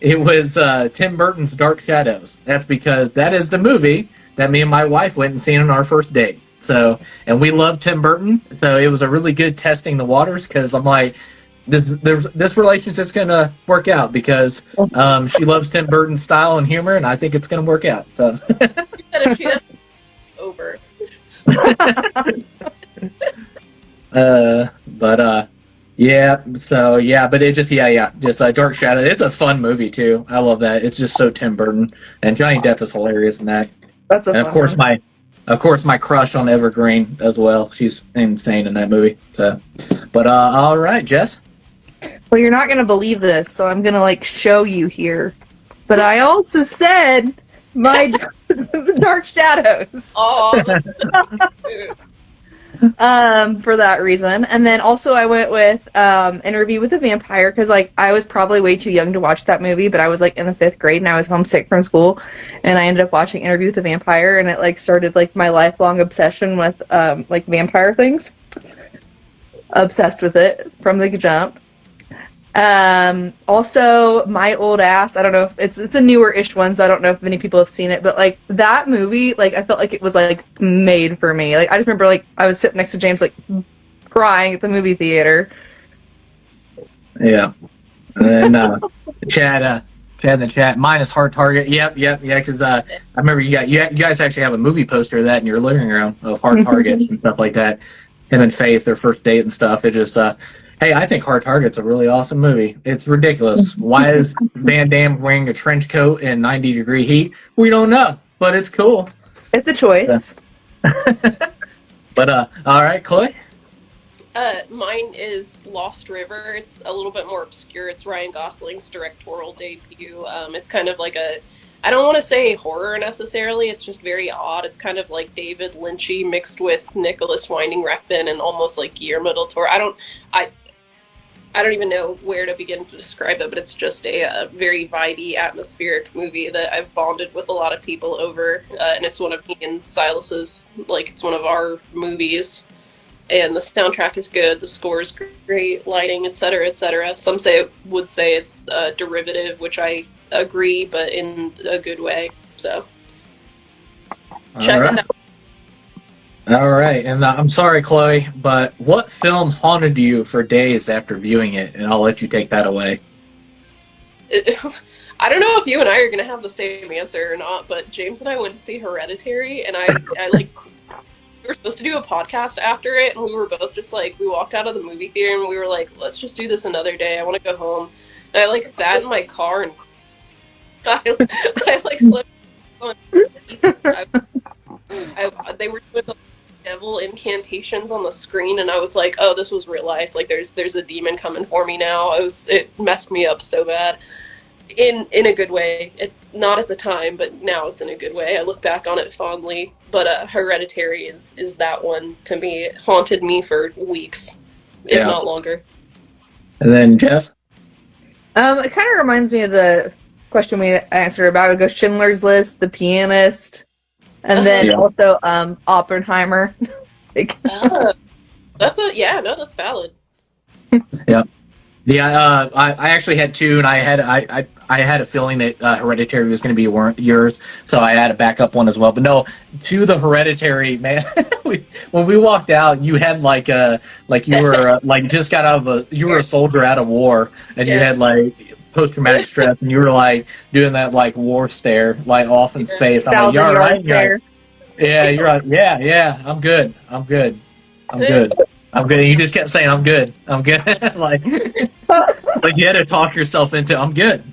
it was Tim Burton's Dark Shadows. That's because that is the movie that me and my wife went and seen on our first date. So, and we love Tim Burton. So it was a really good testing the waters because I'm like, this relationship's going to work out because she loves Tim Burton's style and humor, and I think it's going to work out. So, If she doesn't, over. but it just Dark Shadow. It's a fun movie too. I love that. It's just so Tim Burton, and Johnny Depp is hilarious in that. That's a And fun one. of course my crush on Evergreen as well. She's insane in that movie. So, but all right, Jess. Well, you're not gonna believe this, so I'm gonna show you here. But I also said my Dark Shadows. Oh, For that reason. And then also I went with Interview with a Vampire because I was probably way too young to watch that movie, but I was in the 5th grade and I was homesick from school and I ended up watching Interview with a Vampire and it started my lifelong obsession with vampire things. Obsessed with it from the jump. Also My Old Ass. I don't know if it's a newer-ish one, so I don't know if many people have seen it, but that movie, I felt like it was made for me. I just remember I was sitting next to James crying at the movie theater. Yeah. And then Chad in the chat. Mine is Hard Target. Yep. Yeah. Because I remember you guys actually have a movie poster of that in your living room of Hard Targets and stuff like that. Him and Faith, their first date and stuff. It just hey, I think Hard Target's a really awesome movie. It's ridiculous. Why is Van Damme wearing a trench coat in 90-degree heat? We don't know, but it's cool. It's a choice. But all right, Chloe. mine is Lost River. It's a little bit more obscure. It's Ryan Gosling's directorial debut. It's kind of I don't want to say horror necessarily. It's just very odd. It's kind of like David Lynchy mixed with Nicholas Winding Refn and almost like Guillermo del Toro. I don't even know where to begin to describe it, but it's just a very vibey, atmospheric movie that I've bonded with a lot of people over, and it's one of me and Silas's, like, it's one of our movies. And the soundtrack is good, the score is great, lighting, etc., etc. Some would say it's derivative, which I agree, but in a good way. So check it out. All right, and I'm sorry, Chloe, but what film haunted you for days after viewing it? And I'll let you take that away. I don't know if you and I are going to have the same answer or not, but James and I went to see Hereditary, and I like, we were supposed to do a podcast after it, and we were both just like, we walked out of the movie theater, and we were like, let's just do this another day. I want to go home. And I like sat in my car and I like slept on. They were doing the devil incantations on the screen, and I was like, oh, this was real life. Like, there's a demon coming for me now. It messed me up so bad. In a good way. Not at the time, but now it's in a good way. I look back on it fondly. But Hereditary is that one to me. It haunted me for weeks, if not longer. And then Jess? It kind of reminds me of the question we answered about. It goes Schindler's List, The Pianist, and then also Oppenheimer. That's valid. Yep. Yeah, I actually had two, and I had a feeling that Hereditary was going to be yours, so I had a backup one as well. But no, to the Hereditary, man, when we walked out, you had like you were like just got out of you were a soldier out of war, and you had like post-traumatic stress, and you were like doing that like war stare, like off in space. I'm like, you're all right? You're like, yeah, I'm good. You just kept saying, I'm good. like you had to talk yourself into, I'm good.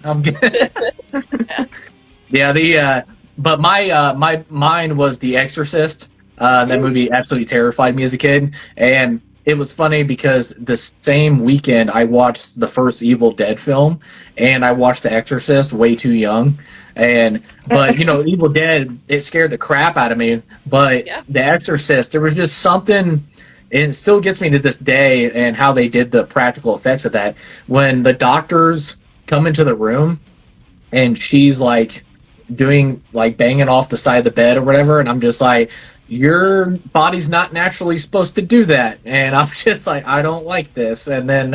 But mine was The Exorcist. That movie absolutely terrified me as a kid. And it was funny because the same weekend I watched the first Evil Dead film, and I watched The Exorcist way too young. But Evil Dead, it scared the crap out of me. But The Exorcist, there was just something. It still gets me to this day, and how they did the practical effects of that. When the doctors come into the room, and she's like doing like banging off the side of the bed or whatever, and I'm just like, your body's not naturally supposed to do that, and I'm just like, I don't like this. And then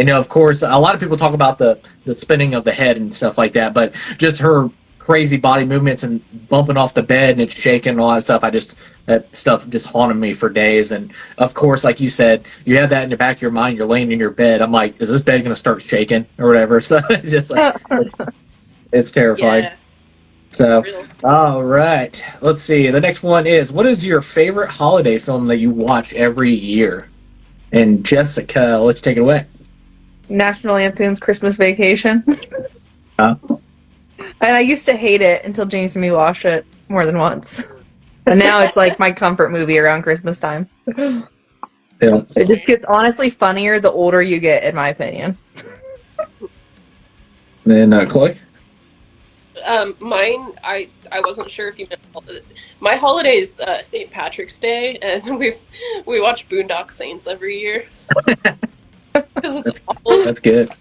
of course, a lot of people talk about the spinning of the head and stuff like that, but just her crazy body movements and bumping off the bed and it's shaking and all that stuff. That stuff just haunted me for days. And of course, like you said, you have that in the back of your mind. You're laying in your bed. I'm like, is this bed going to start shaking or whatever? So it's just like, it's terrifying. Yeah. So, all right. Let's see. The next one is, what is your favorite holiday film that you watch every year? And Jessica, let's take it away. National Lampoon's Christmas Vacation. And I used to hate it until James and me watched it more than once. And now it's like my comfort movie around Christmas time. Yeah. It just gets honestly funnier the older you get, in my opinion. Then Chloe? Mine, I wasn't sure if you meant my holiday is St. Patrick's Day, and we watch Boondock Saints every year. Because it's awful. That's good.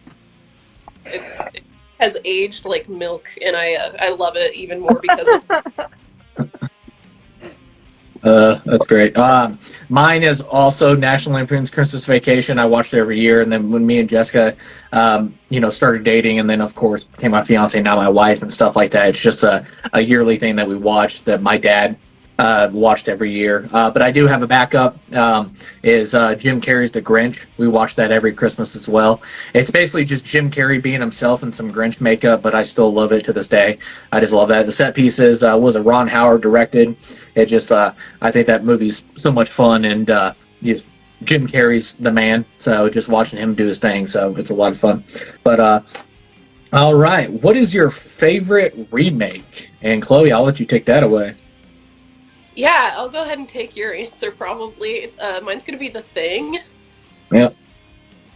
It has aged like milk, and I love it even more because of that's great. Mine is also National Lampoon's Christmas Vacation. I watched it every year, and then when me and Jessica, started dating, and then of course became my fiance, now my wife, and stuff like that. It's just a yearly thing that we watch that my dad watched every year. But I do have a backup. Is Jim Carrey's The Grinch. We watch that every Christmas as well. It's basically just Jim Carrey being himself in some Grinch makeup, but I still love it to this day. I just love that. The set pieces was a Ron Howard directed. It just I think that movie's so much fun, and Jim Carrey's the man. So just watching him do his thing, so it's a lot of fun. But all right, what is your favorite remake? And Chloe, I'll let you take that away. Yeah, I'll go ahead and take your answer, probably. Mine's going to be The Thing. Yeah.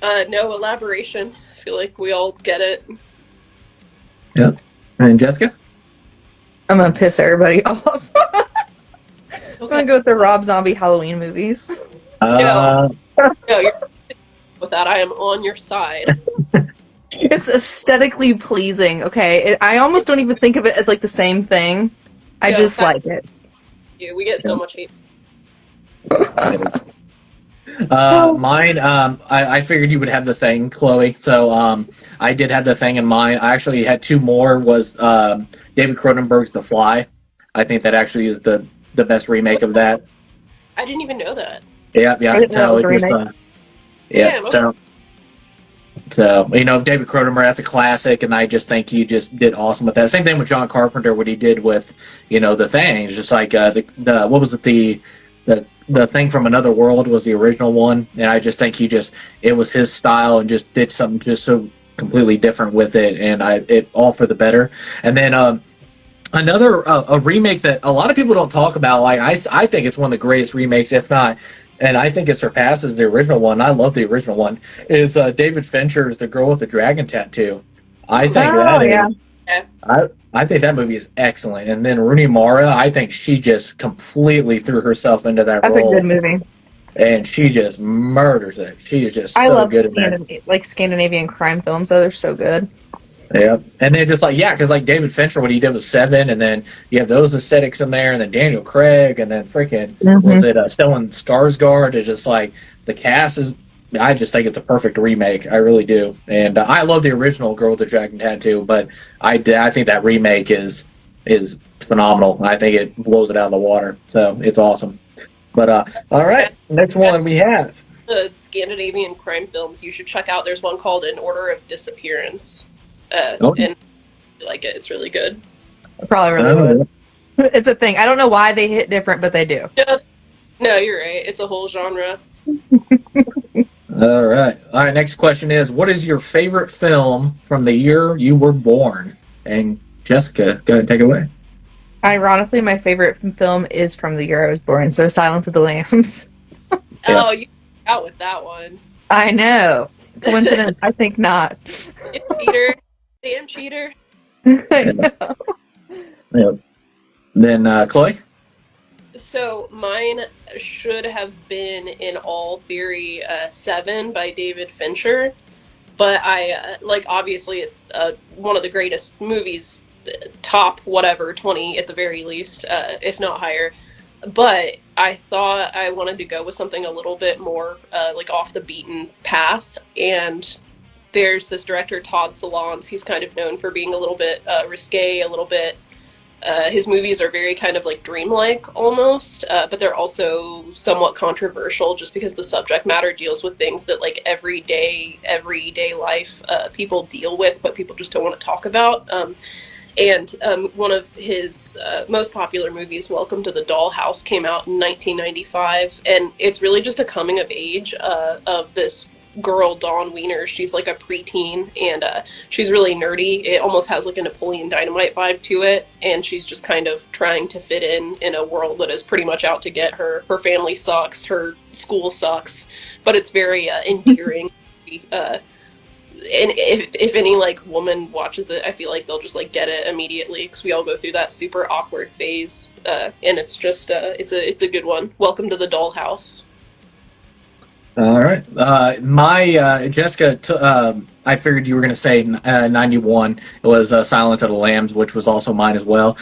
No elaboration. I feel like we all get it. Yeah. And Jessica? I'm going to piss everybody off. I'm going to go with the Rob Zombie Halloween movies. No, with that. I am on your side. It's aesthetically pleasing. Okay, I almost don't even think of it as like the same thing. I Yeah, just like it. we get so much hate. Mine, I figured you would have the thing, Chloe. So I did have the thing in mind. I actually had two more. Was David Cronenberg's The Fly. I think that actually is the best remake of that. I didn't even know that. Yeah, I yeah. didn't know it So was a it just, remake. yeah. Damn, okay. So you know, David Cronenberg, that's a classic, and I just think he just did awesome with that. Same thing with John Carpenter, what he did with, you know, The Thing. It's just like the what was it, the Thing from Another World was the original one, and I just think it was his style and just did something just so completely different with it, and it all for the better. And then another a remake that a lot of people don't talk about, like I think it's one of the greatest remakes, if not, and I think it surpasses the original one. I love the original one. Is David Fincher's The Girl with the Dragon Tattoo? I think Oh yeah, I think that movie is excellent. And then Rooney Mara, I think she just completely threw herself into that that's a role, good movie. and she just murders it. She is just I so love good in that. Scandinavian crime films. Though they're so good. Yeah, and then just like because like David Fincher, what he did was Seven, and then you have those aesthetics in there, and then Daniel Craig, and then freaking was it Stellan Skarsgård? It's just like the cast is. I just think it's a perfect remake. I really do, and I love the original Girl with the Dragon Tattoo, but I think that remake is phenomenal. I think it blows it out of the water. So it's awesome. But all right, next one we have. The Scandinavian crime films you should check out. There's one called In Order of Disappearance, Oh. and I like it. It's really good. I probably really would. It's a thing. I don't know why they hit different, but they do. No, you're right. It's a whole genre. All right. Next question is, what is your favorite film from the year you were born? And Jessica, go ahead and take it away. Ironically, my favorite film is from the year I was born, so Silence of the Lambs. Yeah. Oh, you out with that one. I know. Coincidence? I think not. Cheater. Damn cheater. I know. Yeah. Then Chloe. So mine should have been in all theory 7 by David Fincher, but I obviously it's one of the greatest movies, top whatever 20 at the very least, if not higher. But I thought I wanted to go with something a little bit more off the beaten path, and there's this director Todd Solondz. He's kind of known for being a little bit risque, a little bit. His movies are very kind of like dreamlike almost, but they're also somewhat controversial just because the subject matter deals with things that like everyday life people deal with, but people just don't want to talk about. And one of his most popular movies, Welcome to the Dollhouse, came out in 1995, and it's really just a coming of age of this girl, Dawn Wiener. She's like a preteen, and she's really nerdy. It almost has like a Napoleon Dynamite vibe to it, and she's just kind of trying to fit in a world that is pretty much out to get her. Her family sucks, her school sucks, but it's very endearing. And if any like woman watches it, I feel like they'll just like get it immediately, because we all go through that super awkward phase, and it's just it's a good one. Welcome to the Dollhouse. All right. Jessica, I figured you were going to say 91. It was Silence of the Lambs, which was also mine as well.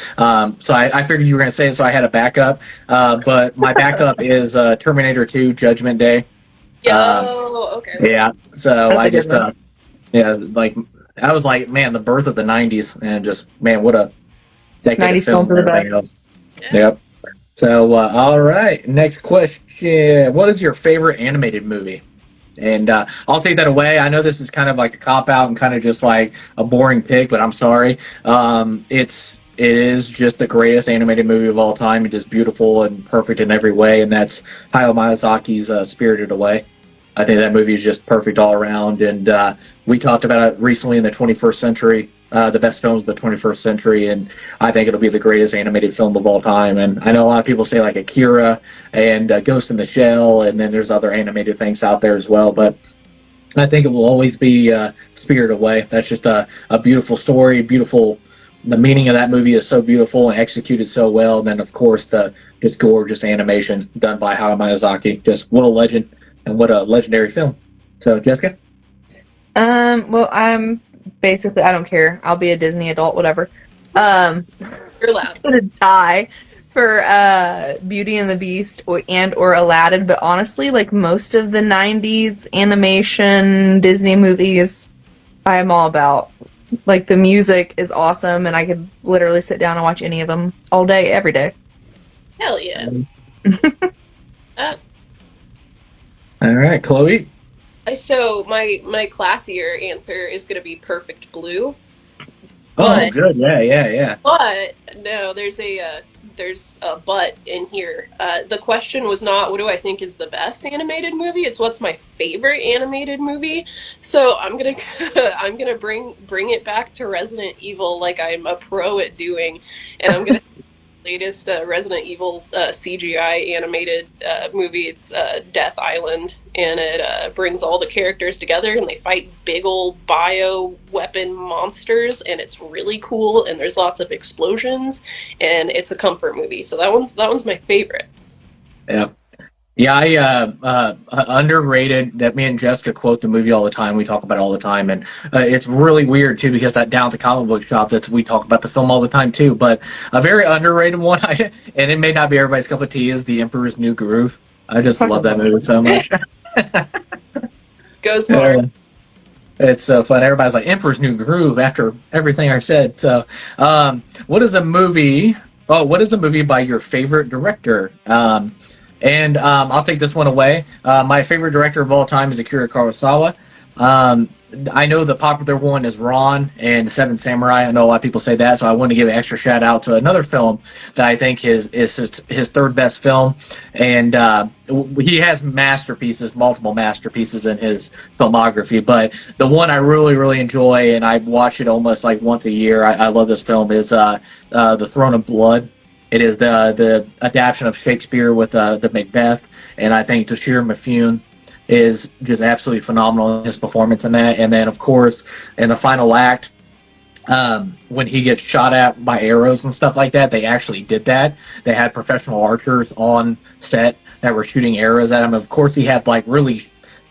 So I figured you were going to say it, so I had a backup. But my backup is Terminator 2 Judgment Day. Okay. Yeah. So That's I a good just, one. like, I was like, man, the birth of the 90s, and just, man, what a decade 90s of film films are the and everything best. else. Yep. So, all right. Next question. What is your favorite animated movie? And I'll take that away. I know this is kind of like a cop-out and kind of just like a boring pick, but I'm sorry. It is just the greatest animated movie of all time. It's just beautiful and perfect in every way, and that's Hayao Miyazaki's Spirited Away. I think that movie is just perfect all around, and we talked about it recently in the 21st century, the best films of the 21st century, and I think it'll be the greatest animated film of all time. And I know a lot of people say like Akira and Ghost in the Shell, and then there's other animated things out there as well, but I think it will always be Spirited Away. That's just a beautiful story, beautiful. The meaning of that movie is so beautiful and executed so well. And then, of course, the just gorgeous animation done by Hayao Miyazaki. Just what a legend and what a legendary film. So, Jessica? Well, I'm basically, I don't care. I'll be a Disney adult, whatever. You're allowed. Gonna die for Beauty and the Beast or Aladdin, but honestly, like most of the 90s animation Disney movies, I am all about. Like the music is awesome, and I could literally sit down and watch any of them all day, every day. Hell yeah. Uh, All right, Chloe. so my classier answer is going to be Perfect Blue. Oh, But good. Yeah. but no, there's a but in here. The question was not what do I think is the best animated movie. It's what's my favorite animated movie. So I'm gonna I'm gonna bring it back to Resident Evil like I'm a pro at doing, and I'm gonna latest Resident Evil CGI animated movie. It's Death Island, and it brings all the characters together and they fight big old bio weapon monsters, and it's really cool. And there's lots of explosions, and it's a comfort movie. So that one's my favorite. Yeah. Yeah, underrated that me and Jessica quote the movie all the time. We talk about it all the time. And it's really weird, too, because that down at the comic book shop, we talk about the film all the time, too. But a very underrated one, and it may not be everybody's cup of tea, is The Emperor's New Groove. I just love that movie so much. Goes hard. It's so fun. Everybody's like, Emperor's New Groove after everything I said. So, what is a movie by your favorite director? And I'll take this one away. My favorite director of all time is Akira Kurosawa. I know the popular one is Ron and Seven Samurai. I know a lot of people say that, so I want to give an extra shout out to another film that I think is his third best film. And he has multiple masterpieces in his filmography. But the one I really, really enjoy, and I watch it almost like once a year, I love this film, is The Throne of Blood. It is the adaptation of Shakespeare with the Macbeth, and I think Toshiro Mifune is just absolutely phenomenal in his performance in that. And then, of course, in the final act, when he gets shot at by arrows and stuff like that, they actually did that. They had professional archers on set that were shooting arrows at him. Of course, he had like really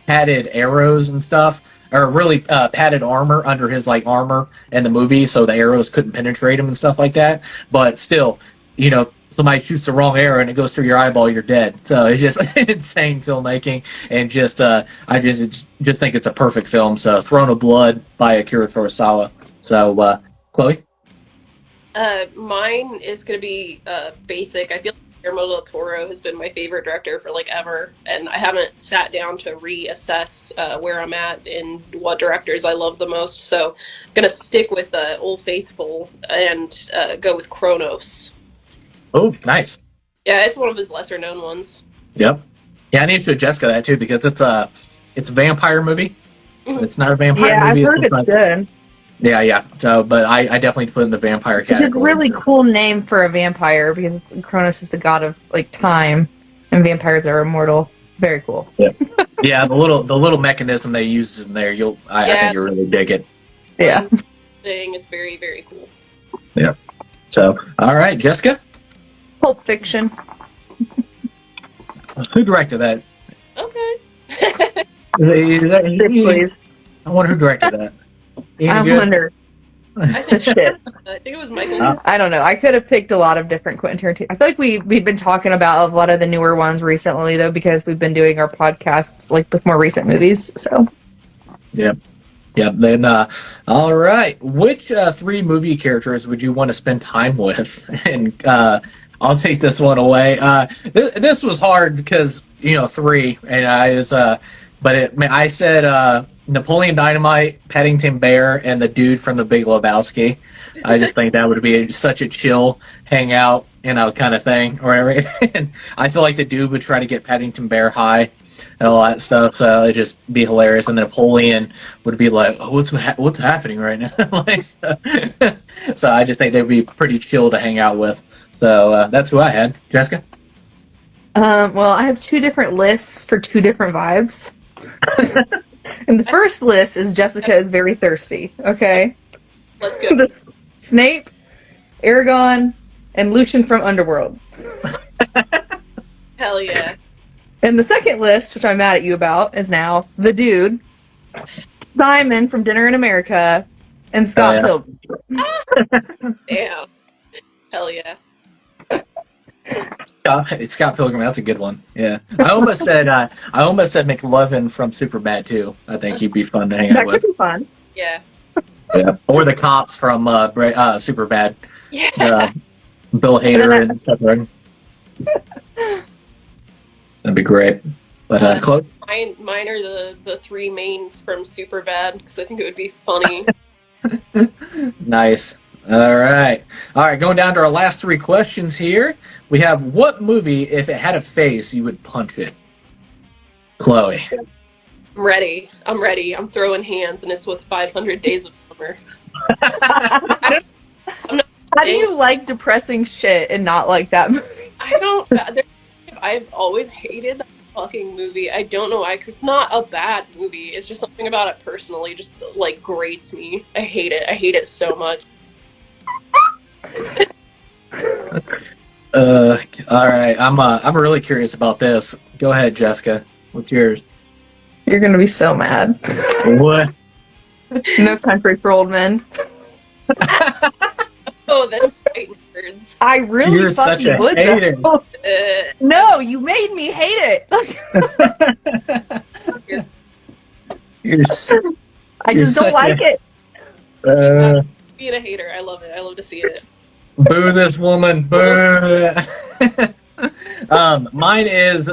padded arrows and stuff, or really padded armor under his like armor in the movie, so the arrows couldn't penetrate him and stuff like that. But still, somebody shoots the wrong arrow and it goes through your eyeball, you're dead. So it's just insane filmmaking, and I just think it's a perfect film. So Throne of Blood by Akira Kurosawa. So Chloe? Mine is going to be basic. I feel like Guillermo del Toro has been my favorite director for like ever, and I haven't sat down to reassess where I'm at and what directors I love the most. So I'm going to stick with Old Faithful and go with Kronos. Oh, nice. Yeah, it's one of his lesser known ones. Yep. Yeah, I need to show Jessica that too, because it's a vampire movie. Mhm. It's not a vampire Yeah, movie. I've heard it's good. Yeah. So, but I definitely put it in the vampire category. It's a really cool name for a vampire because Cronus is the god of like time, and vampires are immortal. Very cool. Yeah, the little mechanism they use in there, I think you'll really dig it. Yeah. It's very, very cool. Yeah. So, all right, Jessica? Pulp Fiction. Who directed that? Okay. Is that Please. I wonder who directed that. I wonder. I think, Shit. I think it was Michael. I don't know. I could have picked a lot of different Quentin Tarantino. I feel like we've been talking about a lot of the newer ones recently, though, because we've been doing our podcasts like with more recent movies. So. Yep. Then, all right. Which 3 movie characters would you want to spend time with? And I'll take this one away. This was hard because 3, and I said Napoleon Dynamite, Paddington Bear, and the dude from The Big Lebowski. I just think that would be such a chill hangout, kind of thing. Or whatever. And I feel like the dude would try to get Paddington Bear high and all that stuff, so it'd just be hilarious. And then Napoleon would be like, "Oh, what's happening right now?" So I just think they'd be pretty chill to hang out with. So that's who I had. Jessica? Well, I have 2 different lists for 2 different vibes. And the first list is Jessica is very thirsty. Okay. Let's go. Snape, Aragorn, and Lucian from Underworld. Hell yeah. And the second list, which I'm mad at you about, is now The Dude, Simon from Dinner in America, and Scott yeah. Pilgrim. Damn. Hell yeah. Scott Pilgrim, that's a good one. Yeah, I almost said McLovin from Superbad too. I think he'd be fun to hang out That could with. be fun. Yeah. Yeah, or the cops from Superbad. Yeah. Bill Hader and Seth Rogen. That'd be great. But Chloe, Mine are the three mains from Superbad because I think it would be funny. nice. All right. Going down to our last three questions here. We have what movie, if it had a face, you would punch it? Chloe. I'm ready. I'm throwing hands, and it's with 500 Days of Summer. How do you like depressing shit and not like that movie? I don't. I've always hated that fucking movie. I don't know why, because it's not a bad movie. It's just something about it personally just like grates me. I hate it. I hate it so much. All right. I'm really curious about this. Go ahead, Jessica. What's yours? You're gonna be so mad. What? No Country for Old Men. Oh, those fighting birds. I really You're such fucking a would. hater. No, you made me hate it. I just don't like it. Being a hater, I love it. I love to see it. Boo this woman. Boo. Mine is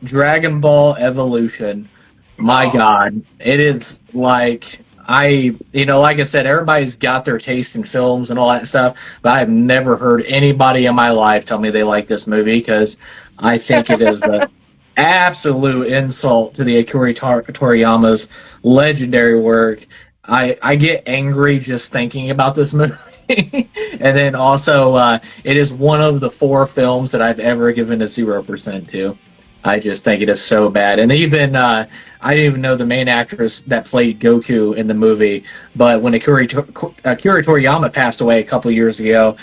Dragon Ball Evolution. My God. It is like like I said, everybody's got their taste in films and all that stuff, but I've never heard anybody in my life tell me they like this movie because I think it is the absolute insult to the Akira Toriyama's legendary work. I get angry just thinking about this movie. And then also, it is one of the 4 films that I've ever given a 0% to. I just think it is so bad. And even, I didn't even know the main actress that played Goku in the movie, but when Akira Toriyama passed away a couple years ago,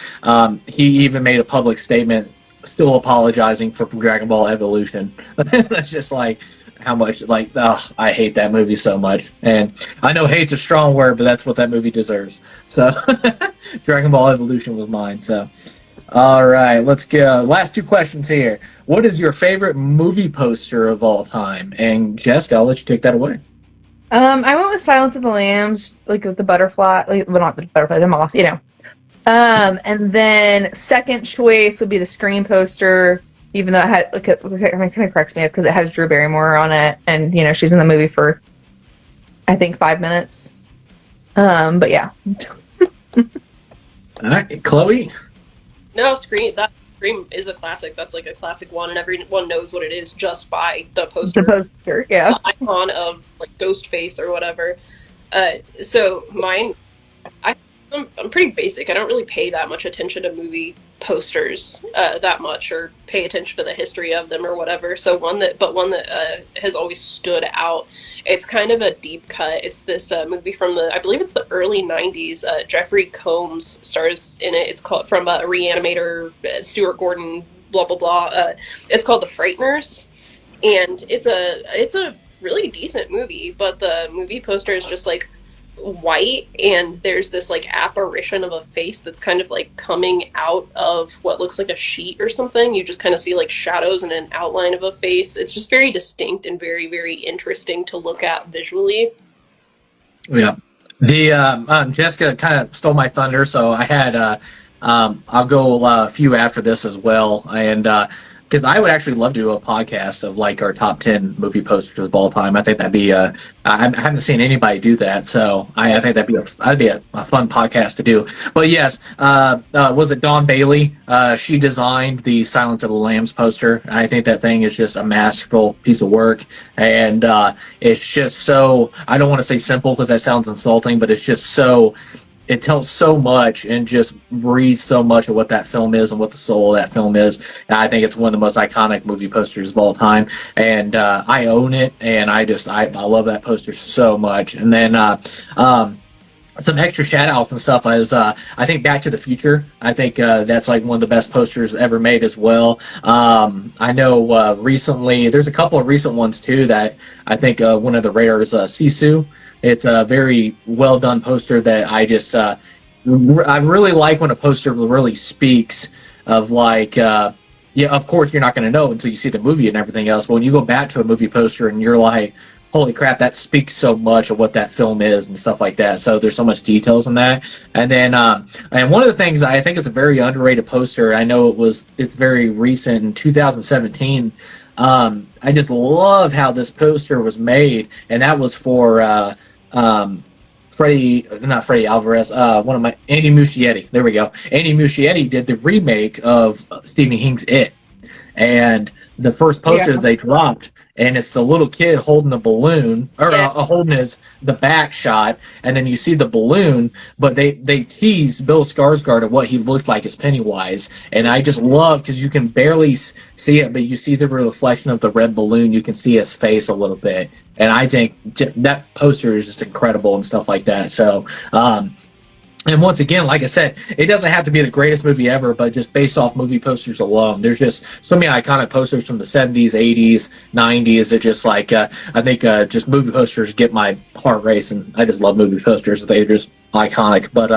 he even made a public statement still apologizing for Dragon Ball Evolution. That's just like how much, I hate that movie so much. And I know hate's a strong word, but that's what that movie deserves. So, Dragon Ball Evolution was mine, so... All right, let's go. Last 2 questions here. What is your favorite movie poster of all time? And Jessica, I'll let you take that away. I went with Silence of the Lambs, like with the butterfly, well, not the butterfly, the moth, And then second choice would be the Scream poster, even though it had, it kind of cracks me up because it has Drew Barrymore on it, and she's in the movie for, I think, 5 minutes. But yeah. All right, Chloe. No, Scream is a classic. That's like a classic one, and everyone knows what it is just by the poster. The poster, yeah. The icon of like Ghostface or whatever. So mine, I'm pretty basic. I don't really pay that much attention to movie posters that much, or pay attention to the history of them or whatever. So one that has always stood out. It's kind of a deep cut. It's this movie from I believe it's the early '90s. Jeffrey Combs stars in it. It's called from Reanimator, Stuart Gordon, blah blah blah. It's called The Frighteners, and it's a really decent movie. But the movie poster is just like white, and there's this like apparition of a face that's kind of like coming out of what looks like a sheet or something. You just kind of see like shadows and an outline of a face. It's just very distinct and very, very interesting to look at visually. Yeah. The Jessica kind of stole my thunder, so I had I'll go a few after this as well, and because I would actually love to do a podcast of like our top 10 movie posters of all time. I think that'd be I haven't seen anybody do that, so I think that'd be a fun podcast to do. But yes, was it Dawn Bailey? She designed the Silence of the Lambs poster. I think that thing is just a masterful piece of work, and it's just so, I don't want to say simple because that sounds insulting, but it's just so, it tells so much and just breathes so much of what that film is and what the soul of that film is. And I think it's one of the most iconic movie posters of all time. And I own it, and I love that poster so much. And then some extra shout outs and stuff is I think Back to the Future. I think that's like one of the best posters ever made as well. I know recently there's a couple of recent ones too that I think one of the rare is Sisu. It's a very well done poster that I really like when a poster really speaks of like yeah, of course you're not going to know until you see the movie and everything else, but when you go back to a movie poster and you're like, holy crap, that speaks so much of what that film is and stuff like that. So there's so much details in that. And then, and one of the things I think it's a very underrated poster. I know it's very recent in 2017. I just love how this poster was made, and that was for not Freddie Alvarez, one of my Andy Muschietti. There we go. Andy Muschietti did the remake of Stephen King's It, and the first poster that they dropped, and it's the little kid holding the balloon, or holding the back shot, and then you see the balloon, but they tease Bill Skarsgård of what he looked like as Pennywise, and I just love, because you can barely see it, but you see the reflection of the red balloon, you can see his face a little bit, and I think that poster is just incredible and stuff like that, so, and once again, like I said, it doesn't have to be the greatest movie ever, but just based off movie posters alone, there's just so many iconic posters from the 70s, 80s, 90s. It just like, I think just movie posters get my heart racing. I just love movie posters. They're just iconic. But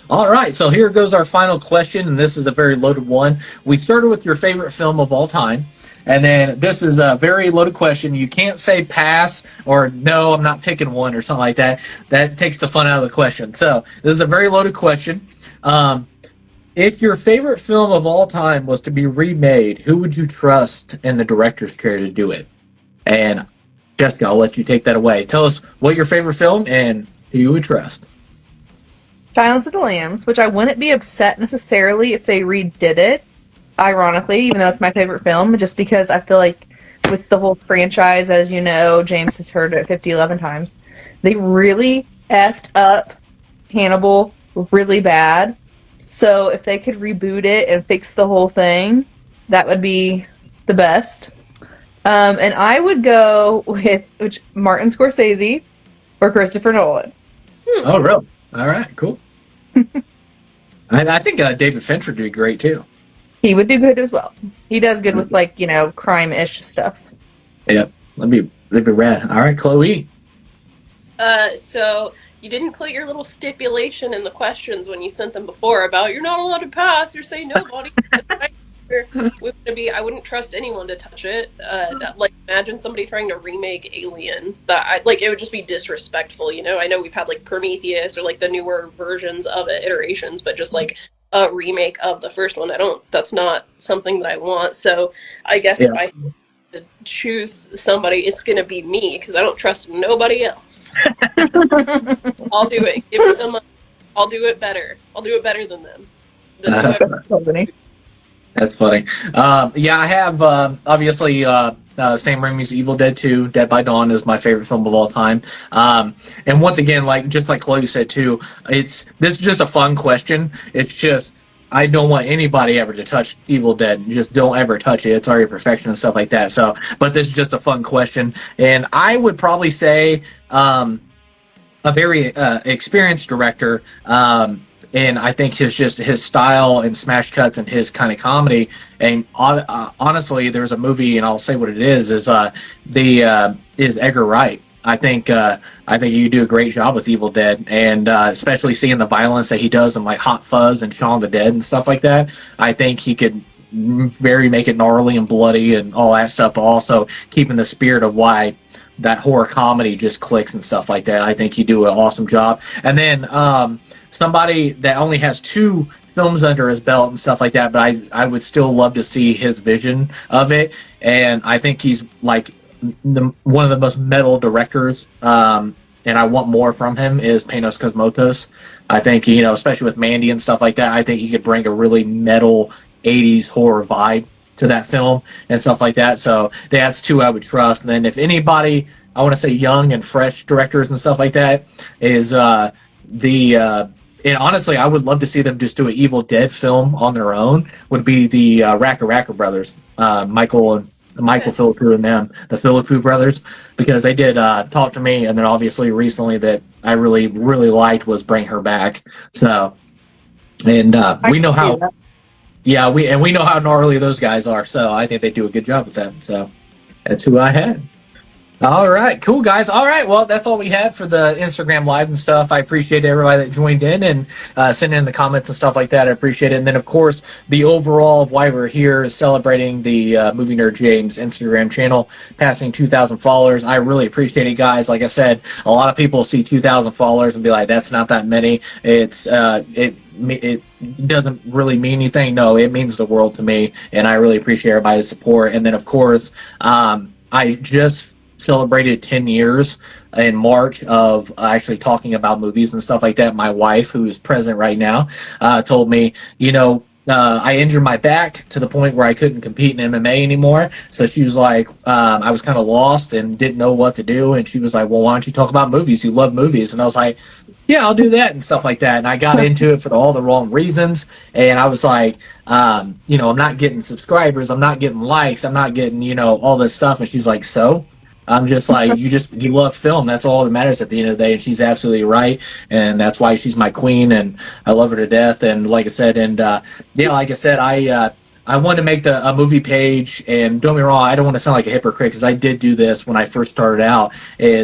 all right, so here goes our final question, and this is a very loaded one. We started with your favorite film of all time. And then this is a very loaded question. You can't say pass or no, I'm not picking one or something like that. That takes the fun out of the question. So this is a very loaded question. If your favorite film of all time was to be remade, who would you trust in the director's chair to do it? And Jessica, I'll let you take that away. Tell us what your favorite film and who you would trust. Silence of the Lambs, which I wouldn't be upset necessarily if they redid it. Ironically, even though it's my favorite film, just because I feel like with the whole franchise, as you know, James has heard it 11 times, they really effed up Hannibal really bad. So if they could reboot it and fix the whole thing, that would be the best. And I would go with Martin Scorsese or Christopher Nolan. Oh, really? All right, cool. I think David Fincher would be great, too. He would do good as well. He does good with, like, you know, crime-ish stuff. Yep. That'd be rad. All right, Chloe. So you didn't put your little stipulation in the questions when you sent them before about you're not allowed to pass, you're saying nobody. Was gonna be I wouldn't trust anyone to touch it. Like imagine somebody trying to remake Alien. It would just be disrespectful, you know? I know we've had like Prometheus or like the newer versions of it, iterations, but just like a remake of the first one. That's not something that I want. So I guess if I to choose somebody, it's going to be me because I don't trust nobody else. I'll do it. Give me the money. I'll do it better. I'll do it better than them. That's so funny. That's funny. Yeah, I have obviously Sam Raimi's Evil Dead 2, Dead by Dawn is my favorite film of all time. And once again, just like Chloe said too, this is just a fun question. It's just I don't want anybody ever to touch Evil Dead. Just don't ever touch it. It's already perfection and stuff like that. So, but this is just a fun question, and I would probably say a very experienced director. And I think his style and smash cuts and his kind of comedy. And honestly, there's a movie, and I'll say what it is Edgar Wright. I think you do a great job with Evil Dead, and especially seeing the violence that he does in like Hot Fuzz and Shaun of the Dead and stuff like that. I think he could very make it gnarly and bloody and all that stuff, but also keeping the spirit of why that horror comedy just clicks and stuff like that. I think you do an awesome job. And then somebody that only has 2 films under his belt and stuff like that, but I would still love to see his vision of it. And I think he's like one of the most metal directors, and I want more from him, is Panos Cosmatos. I think, especially with Mandy and stuff like that, I think he could bring a really metal 80s horror vibe to that film and stuff like that. So that's 2 I would trust. And then if anybody, I want to say young and fresh directors and stuff like that, is and honestly, I would love to see them just do an Evil Dead film on their own, would be the Racker brothers, Michael and Michael Philippou and them, the Philippou brothers, because they did Talk to Me, and then obviously recently that I really, really liked was Bring Her Back. So, and we know how, yeah, we know how gnarly those guys are, so I think they do a good job with that. So that's who I had. All right, cool guys. All right, well, that's all we had for the Instagram Live and stuff. I appreciate everybody that joined in and sent in the comments and stuff like that. I appreciate it. And then, of course, the overall why we're here is celebrating the Movie Nerd James Instagram channel passing 2,000 followers. I really appreciate it, guys. Like I said, a lot of people see 2,000 followers and be like, "That's not that many." It doesn't really mean anything. No, it means the world to me, and I really appreciate everybody's support. And then, of course, I just celebrated 10 years in March of actually talking about movies and stuff like that. My wife, who is present right now, told me, I injured my back to the point where I couldn't compete in MMA anymore. So she was like, I was kind of lost and didn't know what to do. And she was like, well, why don't you talk about movies? You love movies. And I was like, yeah, I'll do that and stuff like that. And I got into it for all the wrong reasons. And I was like, I'm not getting subscribers. I'm not getting likes. I'm not getting, all this stuff. And she's like, so? I'm just like, you love film. That's all that matters at the end of the day. And she's absolutely right. And that's why she's my queen. And I love her to death. And like I said, I wanted to make a movie page. And don't get me wrong, I don't want to sound like a hypocrite because I did do this when I first started out. I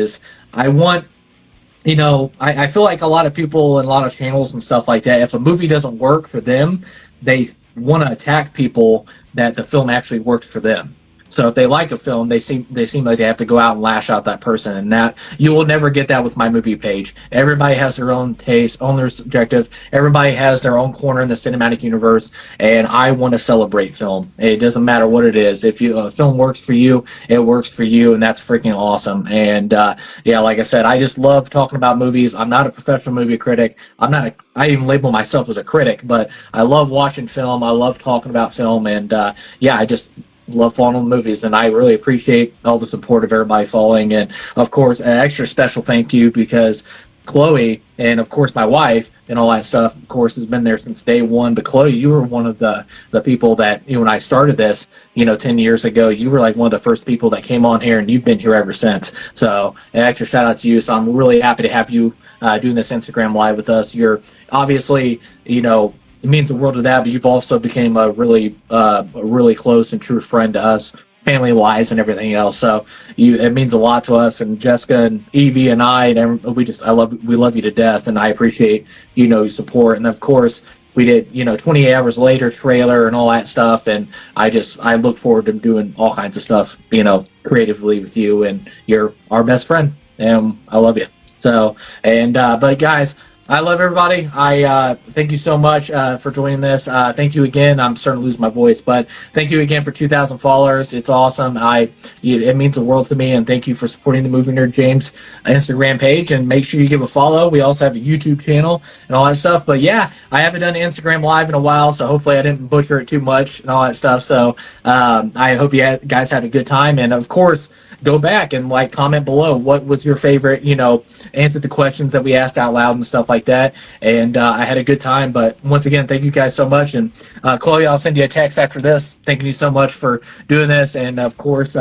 feel like a lot of people and a lot of channels and stuff like that, if a movie doesn't work for them, they want to attack people that the film actually worked for them. So if they like a film, they seem like they have to go out and lash out that person, and that you will never get that with my movie page. Everybody has their own taste, own their subjective. Everybody has their own corner in the cinematic universe, and I want to celebrate film. It doesn't matter what it is. If a film works for you, it works for you, and that's freaking awesome. And like I said, I just love talking about movies. I'm not a professional movie critic. I even label myself as a critic, but I love watching film. I love talking about film, and I just love following movies, and I really appreciate all the support of everybody following. And of course, an extra special thank you because Chloe and of course my wife and all that stuff, of course, has been there since day one. But Chloe, you were one of the people that, when I started this, 10 years ago, you were like one of the first people that came on here, and you've been here ever since. So an extra shout out to you. So I'm really happy to have you doing this Instagram Live with us. You're obviously, it means the world to that, but you've also become a really close and true friend to us, family-wise and everything else. So it means a lot to us. And Jessica and Evie and I, and we love you to death, and I appreciate your support. And of course, we did 28 Hours Later trailer and all that stuff, and I look forward to doing all kinds of stuff creatively with you, and you're our best friend, and I love you. So but guys, I love everybody. I thank you so much for joining this. Thank you again. I'm starting to lose my voice, but thank you again for 2,000 followers. It's awesome. It means the world to me, and thank you for supporting the Movie Nerd James Instagram page. And make sure you give a follow. We also have a YouTube channel and all that stuff. But yeah, I haven't done Instagram Live in a while, so hopefully I didn't butcher it too much and all that stuff. So I hope you guys had a good time. And of course, go back and comment below what was your favorite, answer the questions that we asked out loud and stuff like that. And I had a good time. But once again, thank you guys so much. And Chloe, I'll send you a text after this. Thanking you so much for doing this. And of course,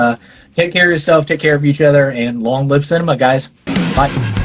take care of yourself, take care of each other, and long live cinema, guys. Bye.